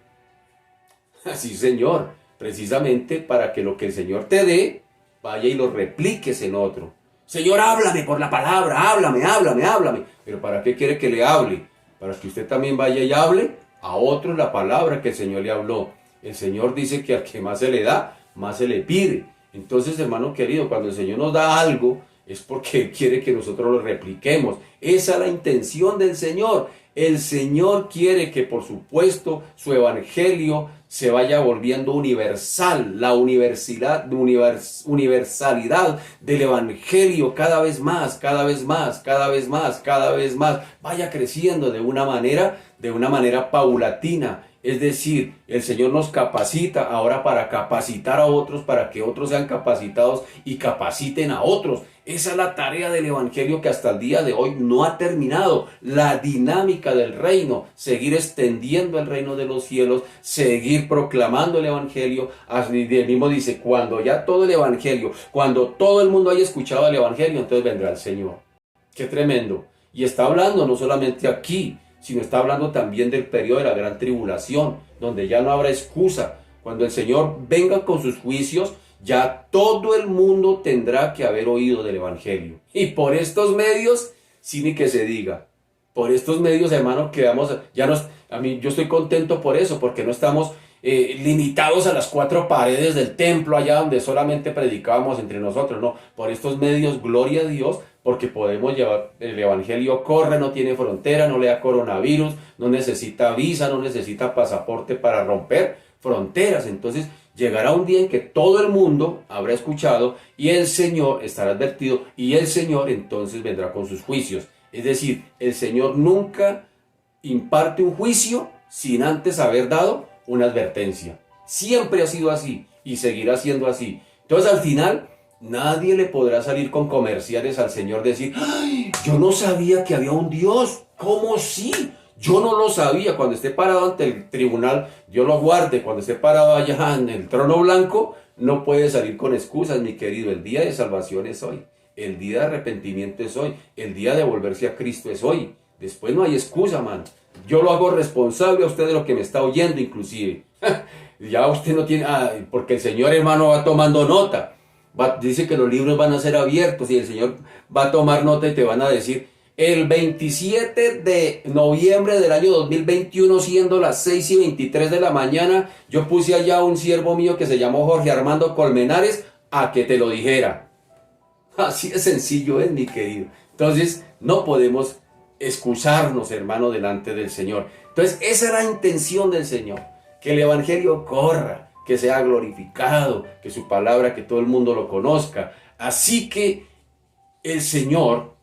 Así, Señor, precisamente para que lo que el Señor te dé, vaya y lo repliques en otro. Señor, háblame por la palabra, háblame. Pero ¿para qué quiere que le hable? Para que usted también vaya y hable a otros la palabra que el Señor le habló. El Señor dice que al que más se le da, más se le pide. Entonces, hermano querido, cuando el Señor nos da algo, es porque quiere que nosotros lo repliquemos. Esa es la intención del Señor. El Señor quiere que, por supuesto, su evangelio se vaya volviendo universal. La universalidad del evangelio cada vez más, vaya creciendo de una manera paulatina. Es decir, el Señor nos capacita ahora para capacitar a otros, para que otros sean capacitados y capaciten a otros. Esa es la tarea del evangelio que hasta el día de hoy no ha terminado. La dinámica del reino, seguir extendiendo el reino de los cielos, seguir proclamando el evangelio. Así mismo dice, cuando ya todo el evangelio, cuando todo el mundo haya escuchado el evangelio, entonces vendrá el Señor. ¡Qué tremendo! Y está hablando no solamente aquí, sino está hablando también del periodo de la gran tribulación, donde ya no habrá excusa. Cuando el Señor venga con sus juicios, ya todo el mundo tendrá que haber oído del evangelio. Y por estos medios, sí, ni que se diga. Por estos medios, hermano, yo estoy contento por eso, porque no estamos limitados a las 4 paredes del templo, allá donde solamente predicábamos entre nosotros. No, por estos medios, gloria a Dios, porque podemos llevar el evangelio, corre, no tiene frontera, no le da coronavirus, no necesita visa, no necesita pasaporte para romper fronteras. Entonces llegará un día en que todo el mundo habrá escuchado y el Señor estará advertido y el Señor entonces vendrá con sus juicios. Es decir, el Señor nunca imparte un juicio sin antes haber dado una advertencia. Siempre ha sido así y seguirá siendo así. Entonces al final nadie le podrá salir con comerciales al Señor, decir, ¡ay! Yo no sabía que había un Dios. ¿Cómo sí? Yo no lo sabía. Cuando esté parado ante el tribunal, Dios lo guarde. Cuando esté parado allá en el trono blanco, no puede salir con excusas, mi querido. El día de salvación es hoy. El día de arrepentimiento es hoy. El día de volverse a Cristo es hoy. Después no hay excusa, man. Yo lo hago responsable a usted de lo que me está oyendo, inclusive. Ya usted no tiene... porque el Señor, hermano, va tomando nota. Dice que los libros van a ser abiertos y el Señor va a tomar nota y te van a decir, el 27 de noviembre del año 2021, siendo las 6:23 de la mañana, yo puse allá a un siervo mío que se llamó Jorge Armando Colmenares a que te lo dijera. Así de sencillo es, mi querido. Entonces no podemos excusarnos, hermano, delante del Señor. Entonces esa es la intención del Señor, que el evangelio corra, que sea glorificado, que su palabra, que todo el mundo lo conozca. Así que el Señor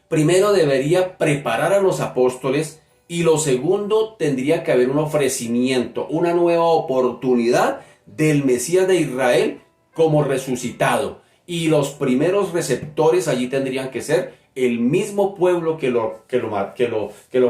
primero debería preparar a los apóstoles y lo segundo tendría que haber un ofrecimiento, una nueva oportunidad del Mesías de Israel como resucitado. Y los primeros receptores allí tendrían que ser el mismo pueblo que lo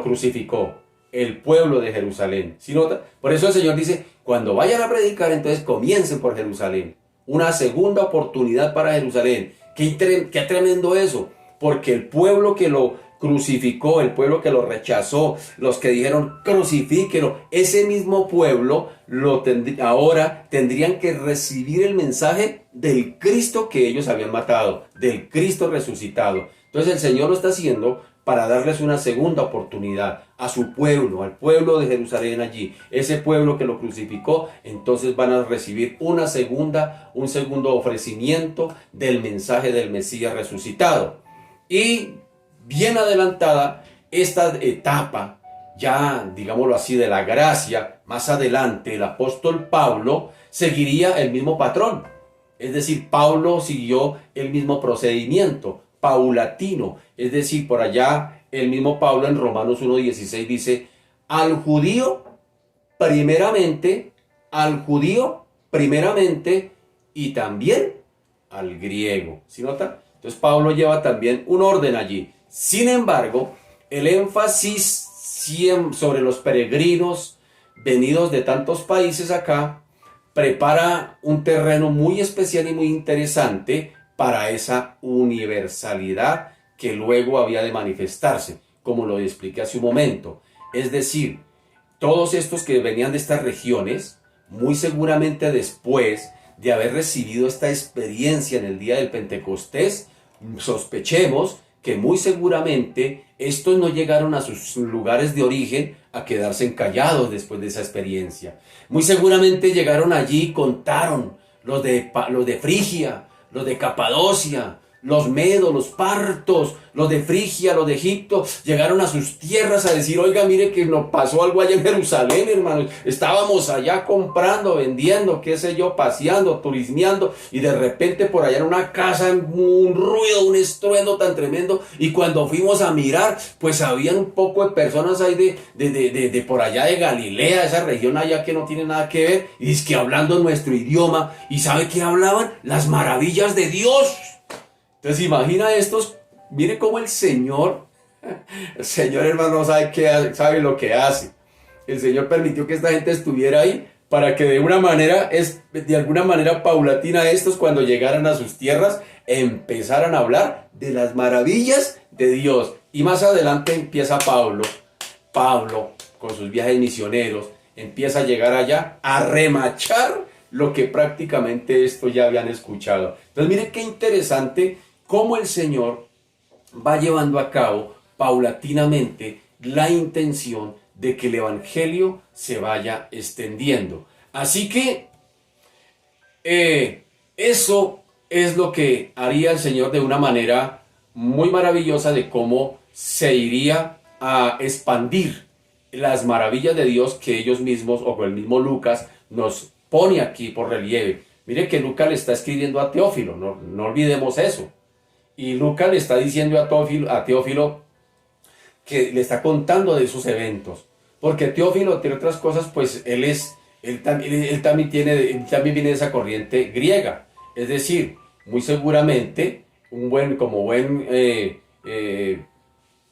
crucificó, el pueblo de Jerusalén. ¿Sí nota? Por eso el Señor dice, Cuando vayan a predicar, entonces comiencen por Jerusalén. Una segunda oportunidad para Jerusalén. Qué tremendo eso, porque el pueblo que lo crucificó, el pueblo que lo rechazó, los que dijeron crucifíquelo, ese mismo pueblo ahora tendrían que recibir el mensaje del Cristo que ellos habían matado, del Cristo resucitado. Entonces el Señor lo está haciendo para darles una segunda oportunidad a su pueblo, al pueblo de Jerusalén allí, ese pueblo que lo crucificó. Entonces van a recibir un segundo ofrecimiento del mensaje del Mesías resucitado. Y bien adelantada esta etapa, ya digámoslo así, de la gracia, más adelante el apóstol Pablo seguiría el mismo patrón. Es decir, Pablo siguió el mismo procedimiento paulatino. Es decir, por allá el mismo Pablo en Romanos 1:16 dice, al judío primeramente y también al griego. ¿Sí nota? Entonces Pablo lleva también un orden allí. Sin embargo, el énfasis sobre los peregrinos venidos de tantos países acá prepara un terreno muy especial y muy interesante para esa universalidad que luego había de manifestarse, como lo expliqué hace un momento. Es decir, todos estos que venían de estas regiones, muy seguramente después de haber recibido esta experiencia en el día del Pentecostés, sospechemos que muy seguramente estos no llegaron a sus lugares de origen a quedarse encallados después de esa experiencia. Muy seguramente llegaron allí y contaron los de Frigia, los de Capadocia, los medos, los partos, los de Frigia, los de Egipto, llegaron a sus tierras a decir, oiga, mire que nos pasó algo allá en Jerusalén, hermanos. Estábamos allá comprando, vendiendo, qué sé yo, paseando, turismeando, y de repente por allá en una casa, un ruido, un estruendo tan tremendo, y cuando fuimos a mirar, pues habían un poco de personas ahí de por allá de Galilea, esa región allá que no tiene nada que ver, y es que hablando nuestro idioma, ¿y sabe qué hablaban? Las maravillas de Dios. Entonces imagina estos, mire cómo el Señor hermano sabe lo que hace. El Señor permitió que esta gente estuviera ahí para que de alguna manera paulatina estos cuando llegaran a sus tierras empezaran a hablar de las maravillas de Dios. Y más adelante empieza Pablo con sus viajes misioneros, empieza a llegar allá a remachar lo que prácticamente esto ya habían escuchado. Entonces mire qué interesante cómo el Señor va llevando a cabo paulatinamente la intención de que el Evangelio se vaya extendiendo. Así que eso es lo que haría el Señor de una manera muy maravillosa de cómo se iría a expandir las maravillas de Dios que ellos mismos o el mismo Lucas nos pone aquí por relieve. Mire que Lucas le está escribiendo a Teófilo, no olvidemos eso. Y Lucas le está diciendo a Teófilo que le está contando de esos eventos. Porque Teófilo, entre otras cosas, pues él también viene de esa corriente griega. Es decir, muy seguramente, como buen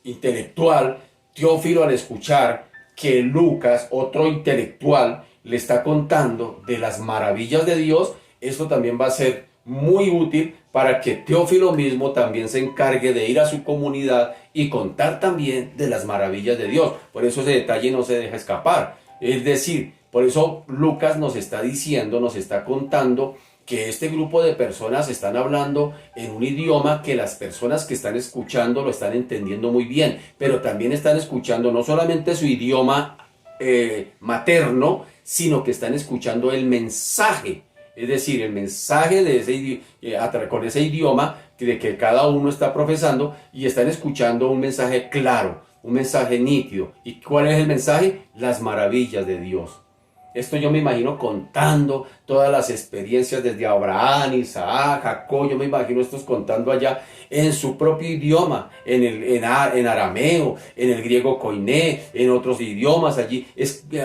intelectual, Teófilo, al escuchar que Lucas, otro intelectual, le está contando de las maravillas de Dios, esto también va a ser muy útil para que Teófilo mismo también se encargue de ir a su comunidad y contar también de las maravillas de Dios. Por eso ese detalle no se deja escapar. Es decir, por eso Lucas nos está diciendo, nos está contando que este grupo de personas están hablando en un idioma que las personas que están escuchando lo están entendiendo muy bien, pero también están escuchando no solamente su idioma materno, sino que están escuchando el mensaje. Es decir, el mensaje con ese idioma que cada uno está profesando, y están escuchando un mensaje claro, un mensaje nítido. ¿Y cuál es el mensaje? Las maravillas de Dios. Esto yo me imagino contando todas las experiencias desde Abraham, Isaac, Jacob. Yo me imagino estos contando allá en su propio idioma, en arameo, en el griego koiné, en otros idiomas allí,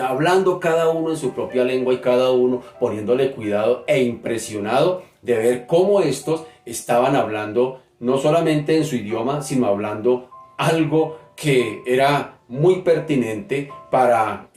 hablando cada uno en su propia lengua y cada uno poniéndole cuidado e impresionado de ver cómo estos estaban hablando no solamente en su idioma, sino hablando algo que era muy pertinente para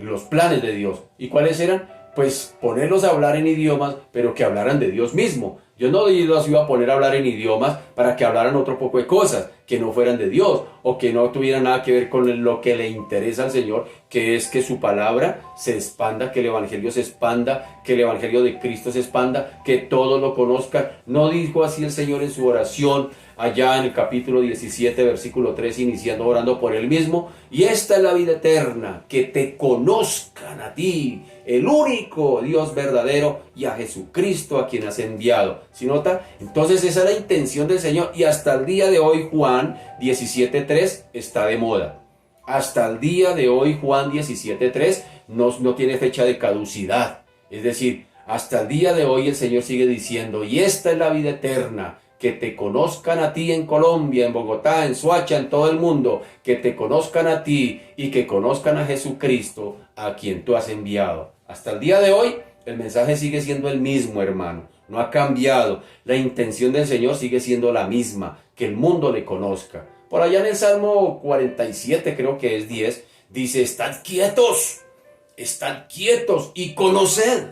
los planes de Dios. ¿Y cuáles eran? pues ponerlos a hablar en idiomas, pero que hablaran de Dios mismo. Yo no los iba a poner a hablar en idiomas para que hablaran otro poco de cosas que no fueran de Dios o que no tuvieran nada que ver con lo que le interesa al Señor, que es que su palabra se expanda, que el Evangelio se expanda, que el Evangelio de Cristo se expanda, que todos lo conozcan. No dijo así el Señor en su oración allá en el capítulo 17, versículo 3, iniciando orando por él mismo. Y esta es la vida eterna, que te conozcan a ti, el único Dios verdadero, y a Jesucristo a quien has enviado. ¿Sí nota? Entonces esa es la intención del Señor, y hasta el día de hoy Juan 17.3 está de moda. Hasta el día de hoy Juan 17.3 no tiene fecha de caducidad. Es decir, hasta el día de hoy el Señor sigue diciendo, y esta es la vida eterna, que te conozcan a ti en Colombia, en Bogotá, en Soacha, en todo el mundo, que te conozcan a ti y que conozcan a Jesucristo, a quien tú has enviado. Hasta el día de hoy, el mensaje sigue siendo el mismo, hermano. No ha cambiado. La intención del Señor sigue siendo la misma, que el mundo le conozca. Por allá en el Salmo 47, creo que es 10, dice, estad quietos y conoced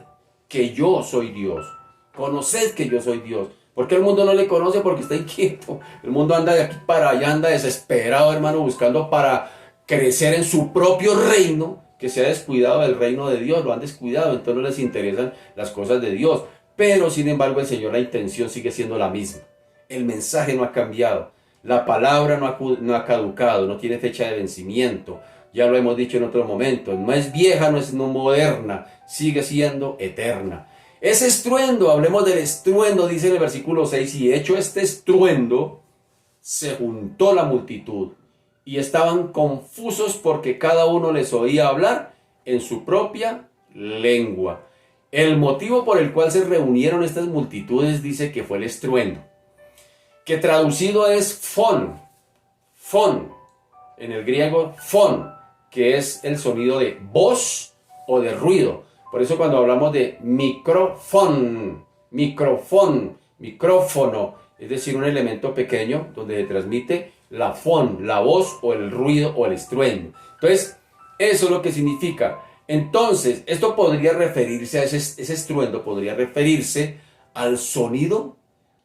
que yo soy Dios. Conoced que yo soy Dios. ¿Por qué el mundo no le conoce? Porque está inquieto. El mundo anda de aquí para allá, anda desesperado, hermano, buscando para crecer en su propio reino, que se ha descuidado del reino de Dios, lo han descuidado, entonces no les interesan las cosas de Dios. Pero, sin embargo, el Señor, la intención sigue siendo la misma. El mensaje no ha cambiado. La palabra no ha caducado, no tiene fecha de vencimiento. Ya lo hemos dicho en otro momento. No es vieja, no es moderna, sigue siendo eterna. Ese estruendo, hablemos del estruendo, dice en el versículo 6, y hecho este estruendo, se juntó la multitud, y estaban confusos porque cada uno les oía hablar en su propia lengua. El motivo por el cual se reunieron estas multitudes dice que fue el estruendo, que traducido es fon, en el griego fon, que es el sonido de voz o de ruido. Por eso cuando hablamos de micrófono, es decir, un elemento pequeño donde se transmite la voz o el ruido o el estruendo. Entonces, eso es lo que significa. Entonces, esto podría referirse a ese estruendo, podría referirse al sonido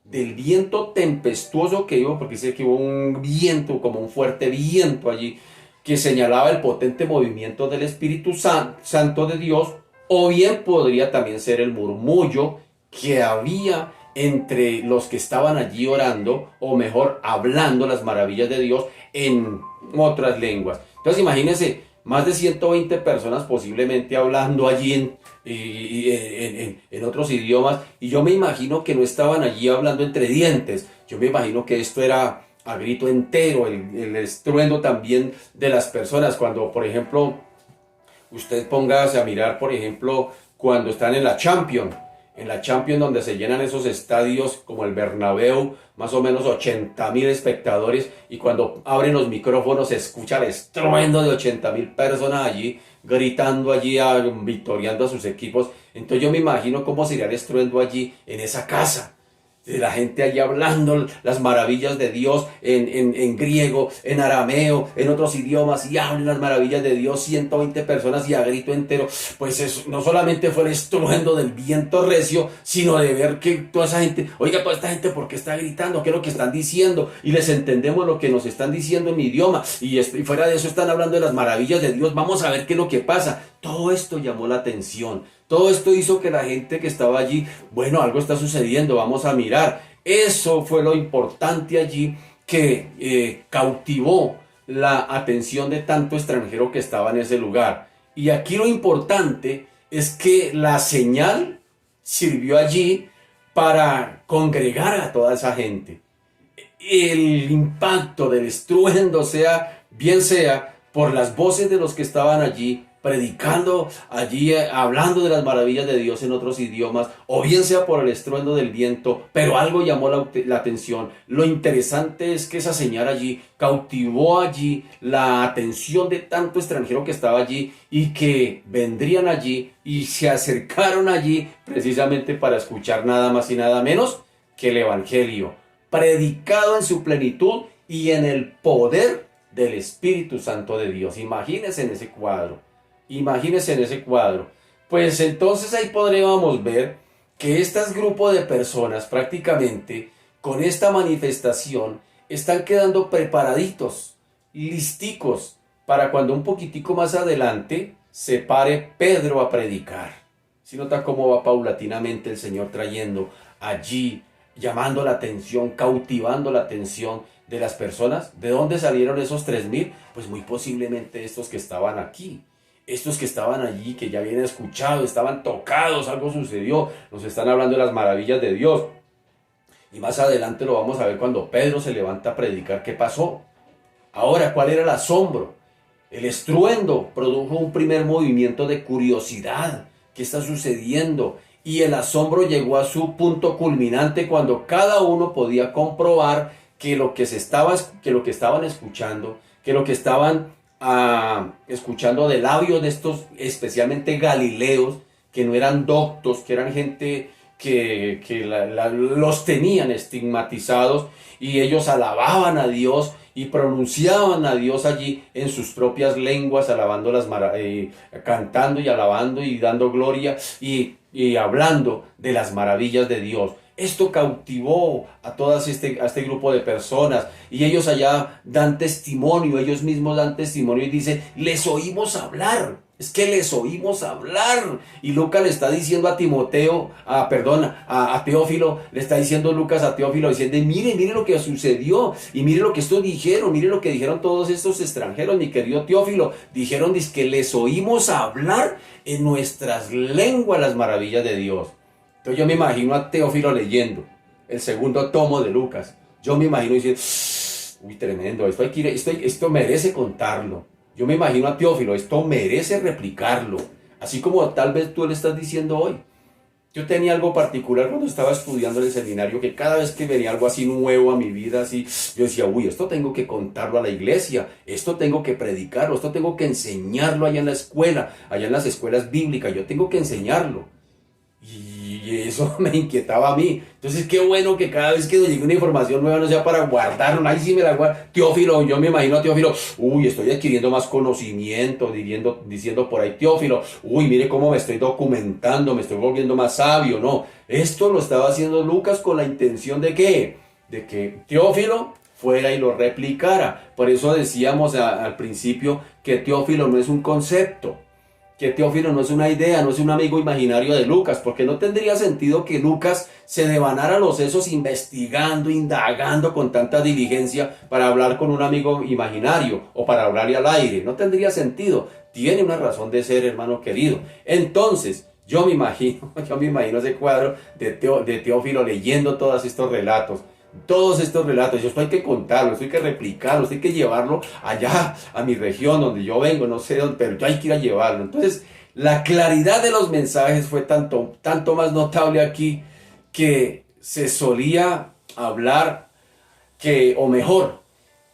del viento tempestuoso que iba, porque dice que hubo un viento, como un fuerte viento allí, que señalaba el potente movimiento del Espíritu Santo de Dios. O bien podría también ser el murmullo que había entre los que estaban allí orando, o mejor, hablando las maravillas de Dios en otras lenguas. Entonces imagínense, más de 120 personas posiblemente hablando allí en otros idiomas, y yo me imagino que no estaban allí hablando entre dientes. Yo me imagino que esto era a grito entero, el estruendo también de las personas. Cuando, por ejemplo, usted póngase a mirar, por ejemplo, cuando están en la Champions donde se llenan esos estadios como el Bernabéu, más o menos 80.000 espectadores, y cuando abren los micrófonos se escucha el estruendo de 80.000 personas allí, gritando allí, victoriando a sus equipos. Entonces yo me imagino cómo sería el estruendo allí en esa casa, de la gente allí hablando las maravillas de Dios en griego, en arameo, en otros idiomas, y hablan las maravillas de Dios 120 personas y a grito entero. Pues eso, no solamente fue el estruendo del viento recio, sino de ver que toda esa gente, oiga, toda esta gente, ¿por qué está gritando? ¿Qué es lo que están diciendo? Y les entendemos lo que nos están diciendo en mi idioma, y fuera de eso están hablando de las maravillas de Dios. Vamos a ver qué es lo que pasa. Todo esto llamó la atención. Todo esto hizo que la gente que estaba allí, bueno, algo está sucediendo, vamos a mirar. Eso fue lo importante allí, que cautivó la atención de tanto extranjero que estaba en ese lugar. Y aquí lo importante es que la señal sirvió allí para congregar a toda esa gente. El impacto del estruendo sea por las voces de los que estaban allí, predicando allí, hablando de las maravillas de Dios en otros idiomas, o bien sea por el estruendo del viento, pero algo llamó la atención. Lo interesante es que esa señal allí cautivó allí la atención de tanto extranjero que estaba allí, y que vendrían allí y se acercaron allí precisamente para escuchar nada más y nada menos que el Evangelio, predicado en su plenitud y en el poder del Espíritu Santo de Dios. Imagínense en ese cuadro. Pues entonces ahí podríamos ver que este grupo de personas prácticamente con esta manifestación están quedando preparaditos, listicos, para cuando un poquitico más adelante se pare Pedro a predicar. Si nota cómo va paulatinamente el Señor trayendo allí, llamando la atención, cautivando la atención de las personas. ¿De dónde salieron esos 3.000? Pues muy posiblemente estos que estaban aquí. Estos que estaban allí, que ya habían escuchado, estaban tocados, algo sucedió, nos están hablando de las maravillas de Dios. Y más adelante lo vamos a ver cuando Pedro se levanta a predicar qué pasó. Ahora, ¿cuál era el asombro? El estruendo produjo un primer movimiento de curiosidad. ¿Qué está sucediendo? Y el asombro llegó a su punto culminante cuando cada uno podía comprobar que lo que estaban escuchando, que lo que estaban escuchando de labios de estos, especialmente galileos, que no eran doctos, que eran gente que los tenían estigmatizados, y ellos alababan a Dios y pronunciaban a Dios allí en sus propias lenguas, cantando y alabando y dando gloria y hablando de las maravillas de Dios. Esto cautivó a este grupo de personas, y ellos allá dan testimonio, ellos mismos dan testimonio y dicen, les oímos hablar. Es que les oímos hablar. Y Lucas le está diciendo a a Teófilo, le está diciendo Lucas a Teófilo, diciendo, mire lo que sucedió, y mire lo que estos dijeron, mire lo que dijeron todos estos extranjeros, mi querido Teófilo. Dijeron, dice que les oímos hablar en nuestras lenguas las maravillas de Dios. Entonces yo me imagino a Teófilo leyendo el segundo tomo de Lucas. Yo me imagino diciendo, uy, tremendo, esto merece contarlo. Yo me imagino a Teófilo, esto merece replicarlo. Así como tal vez tú le estás diciendo hoy. Yo tenía algo particular cuando estaba estudiando en el seminario, que cada vez que venía algo así nuevo a mi vida, así, yo decía, uy, esto tengo que contarlo a la iglesia, esto tengo que predicarlo, esto tengo que enseñarlo allá en la escuela, allá en las escuelas bíblicas, yo tengo que enseñarlo. Y eso me inquietaba a mí. Entonces, qué bueno que cada vez que nos llegue una información nueva no sea para guardarla. Ahí sí me la guardo. Teófilo, yo me imagino a Teófilo, uy, estoy adquiriendo más conocimiento, diciendo por ahí, Teófilo, uy, mire cómo me estoy documentando, me estoy volviendo más sabio. No, esto lo estaba haciendo Lucas con la intención de ¿qué? De que Teófilo fuera y lo replicara. Por eso decíamos al principio que Teófilo no es un concepto, que Teófilo no es una idea, no es un amigo imaginario de Lucas, porque no tendría sentido que Lucas se devanara los sesos investigando, indagando con tanta diligencia para hablar con un amigo imaginario o para hablarle al aire. No tendría sentido. Tiene una razón de ser, hermano querido. Entonces, yo me imagino ese cuadro de Teófilo leyendo todos estos relatos. Esto hay que contarlo, esto hay que replicarlo, esto hay que llevarlo allá a mi región donde yo vengo, no sé dónde, pero yo hay que ir a llevarlo. Entonces, la claridad de los mensajes fue tanto más notable aquí, que se solía hablar o mejor,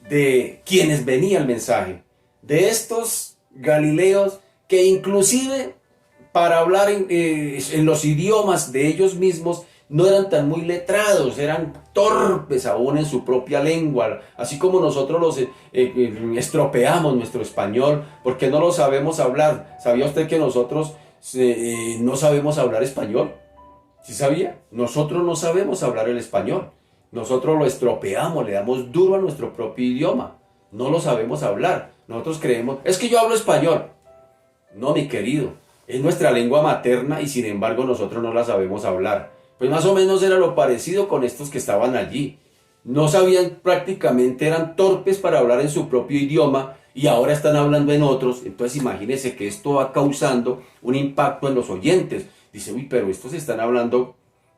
de quienes venía el mensaje, de estos galileos que inclusive para hablar en los idiomas de ellos mismos no eran tan muy letrados, eran torpes aún en su propia lengua, así como nosotros los estropeamos nuestro español porque no lo sabemos hablar. ¿Sabía usted que nosotros no sabemos hablar español? ¿Sí sabía? Nosotros no sabemos hablar el español. Nosotros lo estropeamos, le damos duro a nuestro propio idioma. No lo sabemos hablar. Nosotros creemos, es que yo hablo español. No, mi querido, es nuestra lengua materna y sin embargo nosotros no la sabemos hablar. Pues más o menos era lo parecido con estos que estaban allí. No sabían prácticamente, eran torpes para hablar en su propio idioma y ahora están hablando en otros. Entonces imagínense que esto va causando un impacto en los oyentes. Dice, uy, pero estos están hablando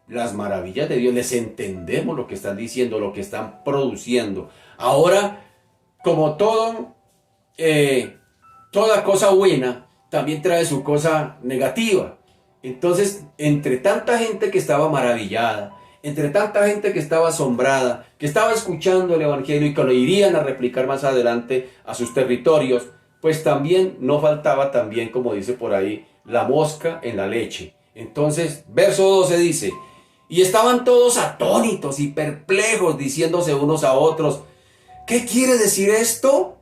las maravillas de Dios, les entendemos lo que están diciendo, lo que están produciendo. Ahora, como toda cosa buena también trae su cosa negativa. Entonces, entre tanta gente que estaba maravillada, entre tanta gente que estaba asombrada, que estaba escuchando el evangelio y que lo irían a replicar más adelante a sus territorios, pues también no faltaba también, como dice por ahí, la mosca en la leche. Entonces, verso 12 dice, y estaban todos atónitos y perplejos, diciéndose unos a otros, ¿qué quiere decir esto?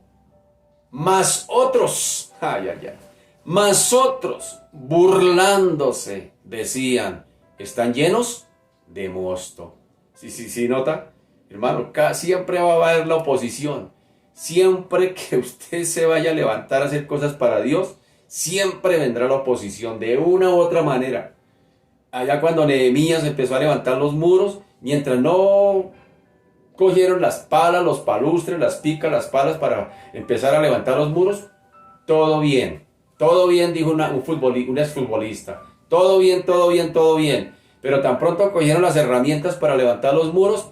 Mas otros, Mas otros, burlándose, decían, están llenos de mosto. Sí, nota, hermano, siempre va a haber la oposición. Siempre que usted se vaya a levantar a hacer cosas para Dios, siempre vendrá la oposición de una u otra manera. Allá cuando Nehemías empezó a levantar los muros, mientras no cogieron las palas, los palustres, las picas, las palas para empezar a levantar los muros, todo bien, dijo un exfutbolista, todo bien, pero tan pronto cogieron las herramientas para levantar los muros,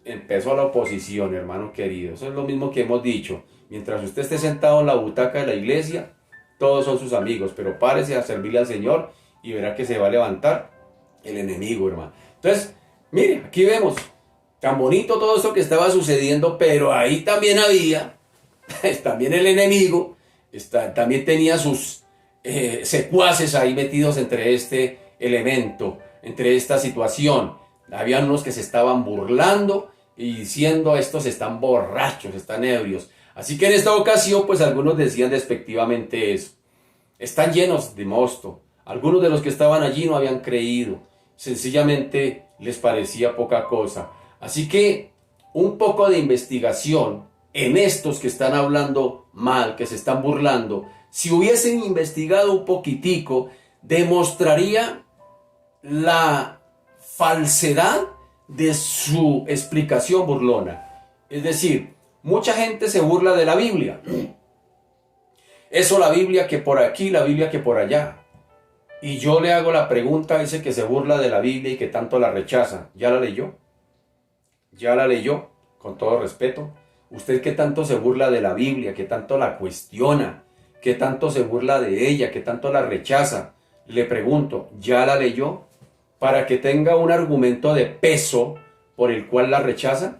empezó la oposición, hermano querido. Eso es lo mismo que hemos dicho, mientras usted esté sentado en la butaca de la iglesia, todos son sus amigos, pero párese a servirle al Señor y verá que se va a levantar el enemigo, hermano. Entonces, mire, aquí vemos, tan bonito todo esto que estaba sucediendo, pero ahí también había, también el enemigo, también tenía sus secuaces ahí metidos entre este elemento, entre esta situación. Habían unos que se estaban burlando y diciendo, estos están borrachos, están ebrios. Así que en esta ocasión, pues algunos decían despectivamente eso. Están llenos de mosto. Algunos de los que estaban allí no habían creído. Sencillamente les parecía poca cosa. Así que un poco de investigación en estos que están hablando mal, que se están burlando, si hubiesen investigado un poquitico, demostraría la falsedad de su explicación burlona. Es decir, mucha gente se burla de la Biblia. Eso, la Biblia que por aquí, la Biblia que por allá. Y yo le hago la pregunta a ese que se burla de la Biblia y que tanto la rechaza. ¿Ya la leyó? ¿Ya la leyó? Con todo respeto. Usted que tanto se burla de la Biblia, que tanto la cuestiona, que tanto se burla de ella, que tanto la rechaza. Le pregunto, ¿ya la leyó? Para que tenga un argumento de peso por el cual la rechaza.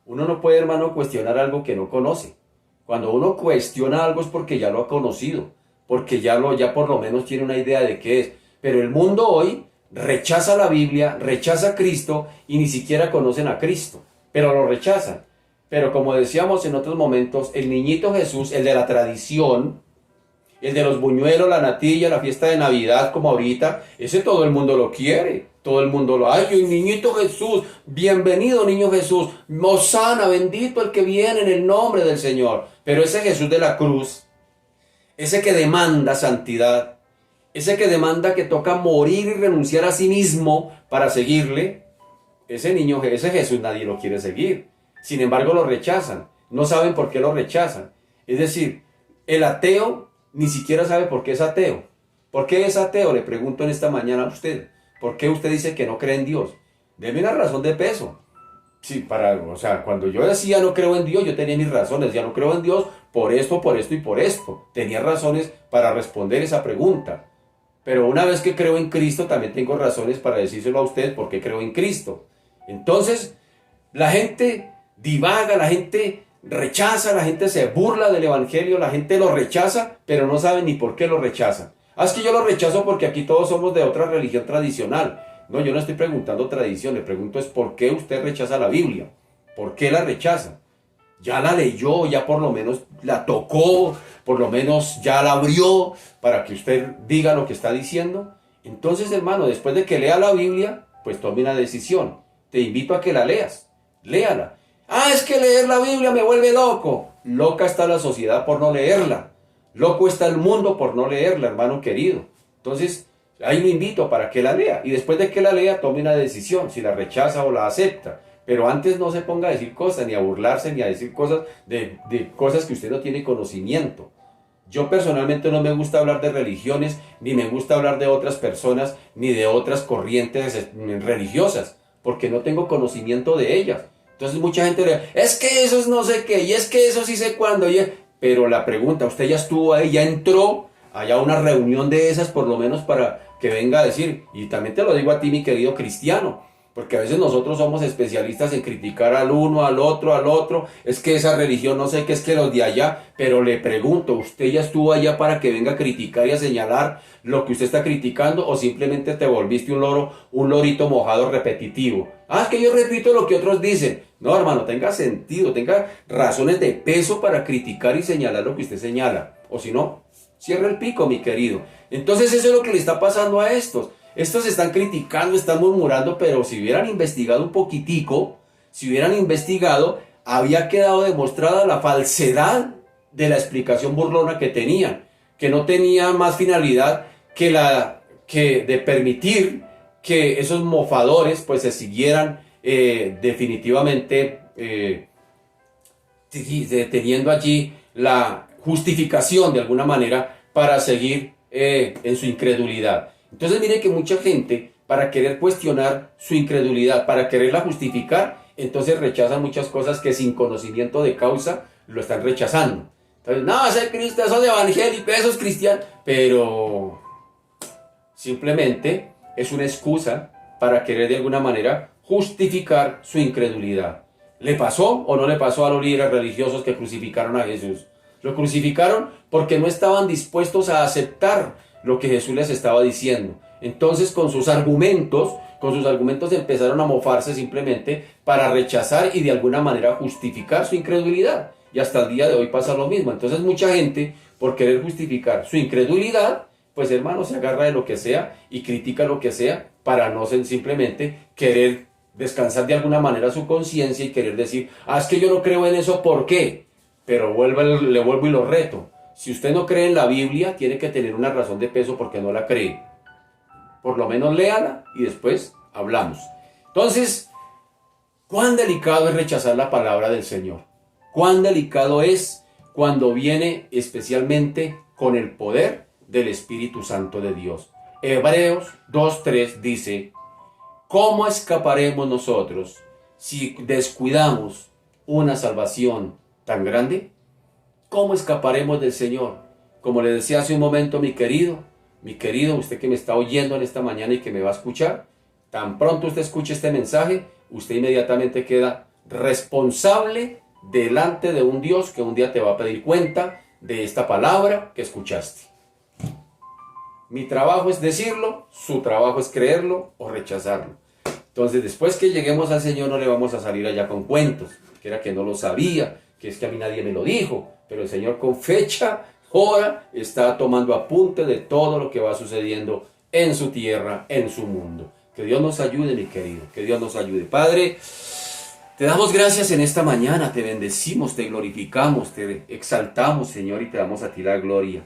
Uno no puede, hermano, cuestionar algo que no conoce. Cuando uno cuestiona algo es porque ya lo ha conocido, porque ya por lo menos tiene una idea de qué es. Pero el mundo hoy rechaza la Biblia, rechaza a Cristo y ni siquiera conocen a Cristo, pero lo rechazan. Pero como decíamos en otros momentos, el niñito Jesús, el de la tradición, el de los buñuelos, la natilla, la fiesta de Navidad, como ahorita, ese todo el mundo lo quiere. Todo el mundo lo hay. El niñito Jesús, bienvenido niño Jesús. Hosana, bendito el que viene en el nombre del Señor. Pero ese Jesús de la cruz, ese que demanda santidad, ese que demanda que toca morir y renunciar a sí mismo para seguirle, ese Jesús nadie lo quiere seguir. Sin embargo lo rechazan. No saben por qué lo rechazan. Es decir, el ateo ni siquiera sabe por qué es ateo. ¿Por qué es ateo? Le pregunto en esta mañana a usted. ¿Por qué usted dice que no cree en Dios? Deme una razón de peso. Sí, cuando yo decía no creo en Dios, yo tenía mis razones. Ya no creo en Dios por esto y por esto. Tenía razones para responder esa pregunta. Pero una vez que creo en Cristo, también tengo razones para decírselo a usted por qué creo en Cristo. Entonces, la gente divaga, la gente rechaza, la gente se burla del Evangelio, la gente lo rechaza, pero no sabe ni por qué lo rechaza. Es que yo lo rechazo porque aquí todos somos de otra religión tradicional. No, yo no estoy preguntando tradición, le pregunto es por qué usted rechaza la Biblia. ¿Por qué la rechaza? Ya la leyó, ya por lo menos la tocó, por lo menos ya la abrió para que usted diga lo que está diciendo. Entonces, hermano, después de que lea la Biblia, pues tome una decisión. Te invito a que la leas, léala. Es que leer la Biblia me vuelve loco. Loca está la sociedad por no leerla. Loco está el mundo por no leerla, hermano querido. Entonces, ahí lo invito para que la lea. Y después de que la lea, tome una decisión, si la rechaza o la acepta. Pero antes no se ponga a decir cosas, ni a burlarse, ni a decir cosas de cosas que usted no tiene conocimiento. Yo personalmente no me gusta hablar de religiones, ni me gusta hablar de otras personas, ni de otras corrientes religiosas, porque no tengo conocimiento de ellas. Entonces mucha gente le dice, es que eso es no sé qué, y es que eso sí sé cuándo. Pero la pregunta, usted ya estuvo ahí, ya entró allá a una reunión de esas, por lo menos para que venga a decir, y también te lo digo a ti, mi querido cristiano, porque a veces nosotros somos especialistas en criticar al uno, al otro, es que esa religión no sé qué, es que los de allá, pero le pregunto, ¿usted ya estuvo allá para que venga a criticar y a señalar lo que usted está criticando, o simplemente te volviste un lorito mojado repetitivo? Es que yo repito lo que otros dicen. No, hermano, tenga sentido, tenga razones de peso para criticar y señalar lo que usted señala, o si no, Cierra el pico, mi querido. Entonces eso es lo que le está pasando a estos. Estos están criticando, están murmurando, pero si hubieran investigado un poquitico, si hubieran investigado, había quedado demostrada la falsedad de la explicación burlona que tenían, que no tenía más finalidad que de permitir que esos mofadores pues se siguieran definitivamente teniendo allí la justificación de alguna manera para seguir en su incredulidad. Entonces mire que mucha gente, para querer cuestionar su incredulidad, para quererla justificar, entonces rechazan muchas cosas que sin conocimiento de causa lo están rechazando. Entonces, no, ese Cristo, eso de evangélico, eso es cristiano, pero simplemente es una excusa para querer de alguna manera justificar su incredulidad. ¿Le pasó o no le pasó a los líderes religiosos que crucificaron a Jesús? Lo crucificaron porque no estaban dispuestos a aceptar lo que Jesús les estaba diciendo. Entonces con sus argumentos empezaron a mofarse simplemente para rechazar y de alguna manera justificar su incredulidad. Y hasta el día de hoy pasa lo mismo. Entonces mucha gente, por querer justificar su incredulidad, pues hermano, se agarra de lo que sea y critica lo que sea para no simplemente querer descansar de alguna manera su conciencia y querer decir, es que yo no creo en eso, ¿por qué? Pero le vuelvo y lo reto. Si usted no cree en la Biblia, tiene que tener una razón de peso porque no la cree. Por lo menos léala y después hablamos. Entonces, ¿cuán delicado es rechazar la palabra del Señor? ¿Cuán delicado es cuando viene especialmente con el poder del Espíritu Santo de Dios? Hebreos 2:3 dice, ¿cómo escaparemos nosotros si descuidamos una salvación tan grande? ¿Cómo escaparemos del Señor? Como le decía hace un momento mi querido, usted que me está oyendo en esta mañana y que me va a escuchar, tan pronto usted escuche este mensaje, usted inmediatamente queda responsable delante de un Dios que un día te va a pedir cuenta de esta palabra que escuchaste. Mi trabajo es decirlo, su trabajo es creerlo o rechazarlo. Entonces, después que lleguemos al Señor, no le vamos a salir allá con cuentos, que era que no lo sabía, que es que a mí nadie me lo dijo, pero el Señor con fecha, hora, está tomando apunte de todo lo que va sucediendo en su tierra, en su mundo. Que Dios nos ayude, mi querido, que Dios nos ayude. Padre, te damos gracias en esta mañana, te bendecimos, te glorificamos, te exaltamos, Señor, y te damos a ti la gloria.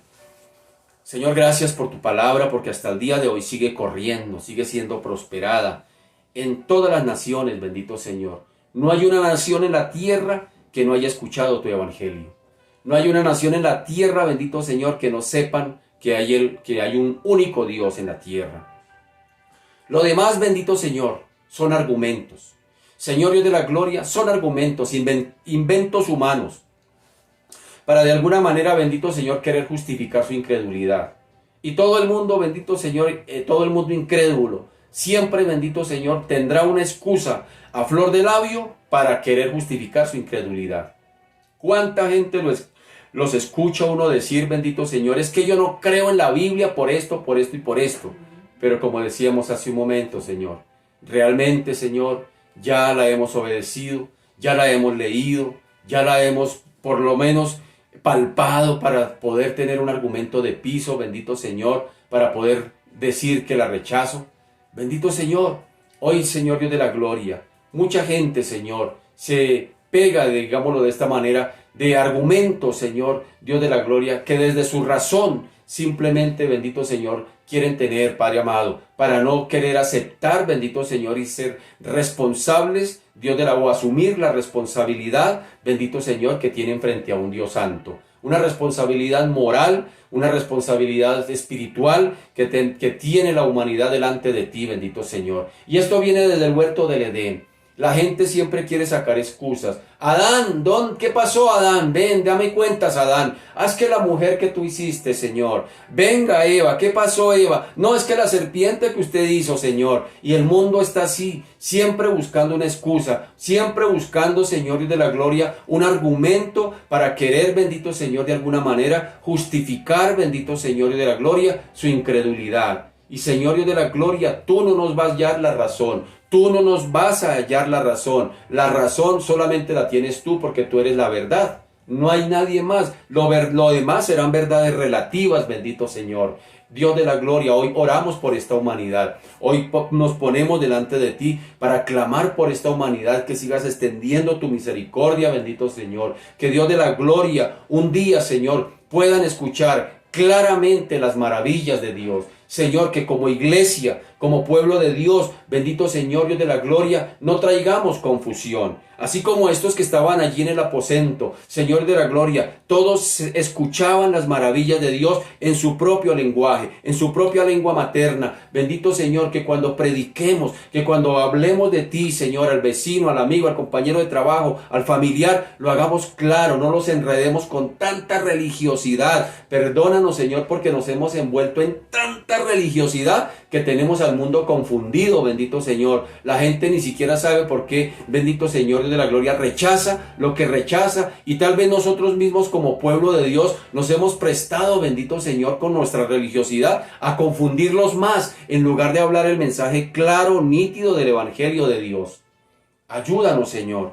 Señor, gracias por tu palabra, porque hasta el día de hoy sigue corriendo, sigue siendo prosperada en todas las naciones, bendito Señor. No hay una nación en la tierra que no haya escuchado tu evangelio. No hay una nación en la tierra, bendito Señor, que no sepan que hay un único Dios en la tierra. Lo demás, bendito Señor, son argumentos. Señor Dios de la gloria, son argumentos, inventos humanos, para de alguna manera, bendito Señor, querer justificar su incredulidad. Y todo el mundo, bendito Señor, todo el mundo incrédulo, siempre, bendito Señor, tendrá una excusa a flor de labio para querer justificar su incredulidad. ¿Cuánta gente los escucha uno decir, bendito Señor, es que yo no creo en la Biblia por esto y por esto? Pero como decíamos hace un momento, Señor, realmente, Señor, ya la hemos obedecido, ya la hemos leído, ya la hemos por lo menos palpado para poder tener un argumento de piso, bendito Señor, para poder decir que la rechazo. Bendito Señor, hoy, Señor Dios de la gloria, mucha gente, Señor, se pega, digámoslo de esta manera, de argumentos, Señor Dios de la gloria, que desde su razón simplemente, bendito Señor, quieren tener, Padre amado, para no querer aceptar, bendito Señor, y ser responsables, Dios de la o asumir la responsabilidad, bendito Señor, que tienen frente a un Dios santo. Una responsabilidad moral, una responsabilidad espiritual que tiene la humanidad delante de ti, bendito Señor. Y esto viene desde el huerto del Edén. La gente siempre quiere sacar excusas. Adán, ¿qué pasó, Adán? Ven, dame cuentas, Adán. Haz que la mujer que tú hiciste, Señor. Venga, Eva, ¿qué pasó, Eva? No, es que la serpiente que usted hizo, Señor. Y el mundo está así, siempre buscando una excusa, siempre buscando, Señor de la gloria, un argumento para querer, bendito Señor, de alguna manera, justificar, bendito Señor de la gloria, su incredulidad. Y Señor Dios de la gloria, tú no nos vas a hallar la razón. Tú no nos vas a hallar la razón. La razón solamente la tienes tú porque tú eres la verdad. No hay nadie más. Lo demás serán verdades relativas, bendito Señor. Dios de la gloria, hoy oramos por esta humanidad. Hoy nos ponemos delante de ti para clamar por esta humanidad, que sigas extendiendo tu misericordia, bendito Señor. Que Dios de la gloria, un día, Señor, puedan escuchar claramente las maravillas de Dios. Señor, que como iglesia, como pueblo de Dios, bendito Señor, Dios de la gloria, no traigamos confusión. Así como estos que estaban allí en el aposento, Señor de la gloria, todos escuchaban las maravillas de Dios en su propio lenguaje, en su propia lengua materna. Bendito Señor, que cuando prediquemos, que cuando hablemos de ti, Señor, al vecino, al amigo, al compañero de trabajo, al familiar, lo hagamos claro, no los enredemos con tanta religiosidad. Perdónanos, Señor, porque nos hemos envuelto en tanta religiosidad que tenemos al mundo confundido, bendito Señor. La gente ni siquiera sabe por qué, bendito Señor de la gloria, rechaza lo que rechaza, y tal vez nosotros mismos como pueblo de Dios nos hemos prestado, bendito Señor, con nuestra religiosidad a confundirlos más, en lugar de hablar el mensaje claro, nítido del Evangelio de Dios. Ayúdanos, Señor.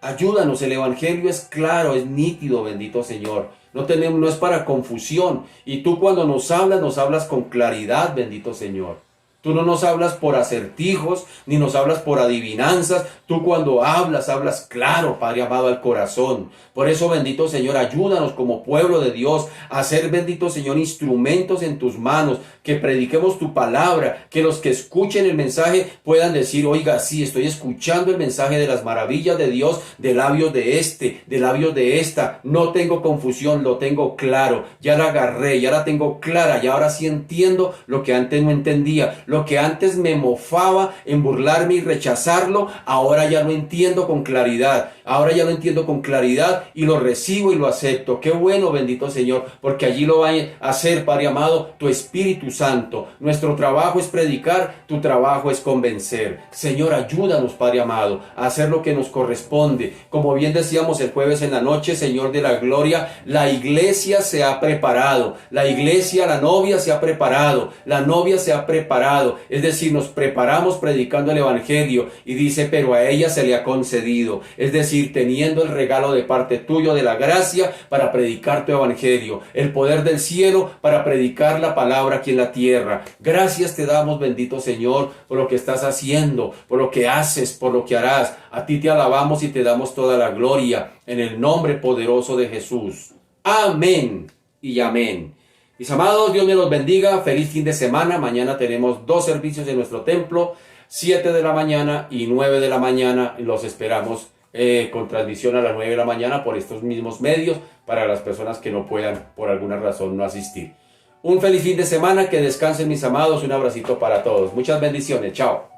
Ayúdanos, el Evangelio es claro, es nítido, bendito Señor. No es para confusión. Y tú cuando nos hablas con claridad, bendito Señor. Tú no nos hablas por acertijos, ni nos hablas por adivinanzas. Tú cuando hablas claro, Padre amado, al corazón. Por eso, bendito Señor, ayúdanos como pueblo de Dios a ser, bendito Señor, instrumentos en tus manos, que prediquemos tu palabra, que los que escuchen el mensaje puedan decir, oiga, sí, estoy escuchando el mensaje de las maravillas de Dios, de labios de de labios de esta. No tengo confusión, lo tengo claro. Ya la agarré, ya la tengo clara, y ahora sí entiendo lo que antes no entendía. Lo que antes me mofaba en burlarme y rechazarlo, ahora ya lo entiendo con claridad. Ahora ya lo entiendo con claridad y lo recibo y lo acepto. Qué bueno, bendito Señor, porque allí lo va a hacer, Padre amado, tu Espíritu Santo. Nuestro trabajo es predicar, tu trabajo es convencer. Señor, ayúdanos, Padre amado, a hacer lo que nos corresponde. Como bien decíamos el jueves en la noche, Señor de la gloria, la iglesia se ha preparado. La iglesia, la novia se ha preparado. La novia se ha preparado. Es decir, nos preparamos predicando el Evangelio, y dice, pero a ella se le ha concedido. Es decir, teniendo el regalo de parte tuyo de la gracia para predicar tu Evangelio, el poder del cielo para predicar la palabra aquí en la tierra. Gracias te damos, bendito Señor, por lo que estás haciendo, por lo que haces, por lo que harás. A ti te alabamos y te damos toda la gloria en el nombre poderoso de Jesús. Amén y amén. Mis amados, Dios me los bendiga. Feliz fin de semana. Mañana tenemos 2 servicios en nuestro templo, 7 de la mañana y 9 de la mañana. Los esperamos con transmisión a las 9 de la mañana por estos mismos medios, para las personas que no puedan por alguna razón no asistir. Un feliz fin de semana, que descansen mis amados, un abracito para todos, muchas bendiciones, chao.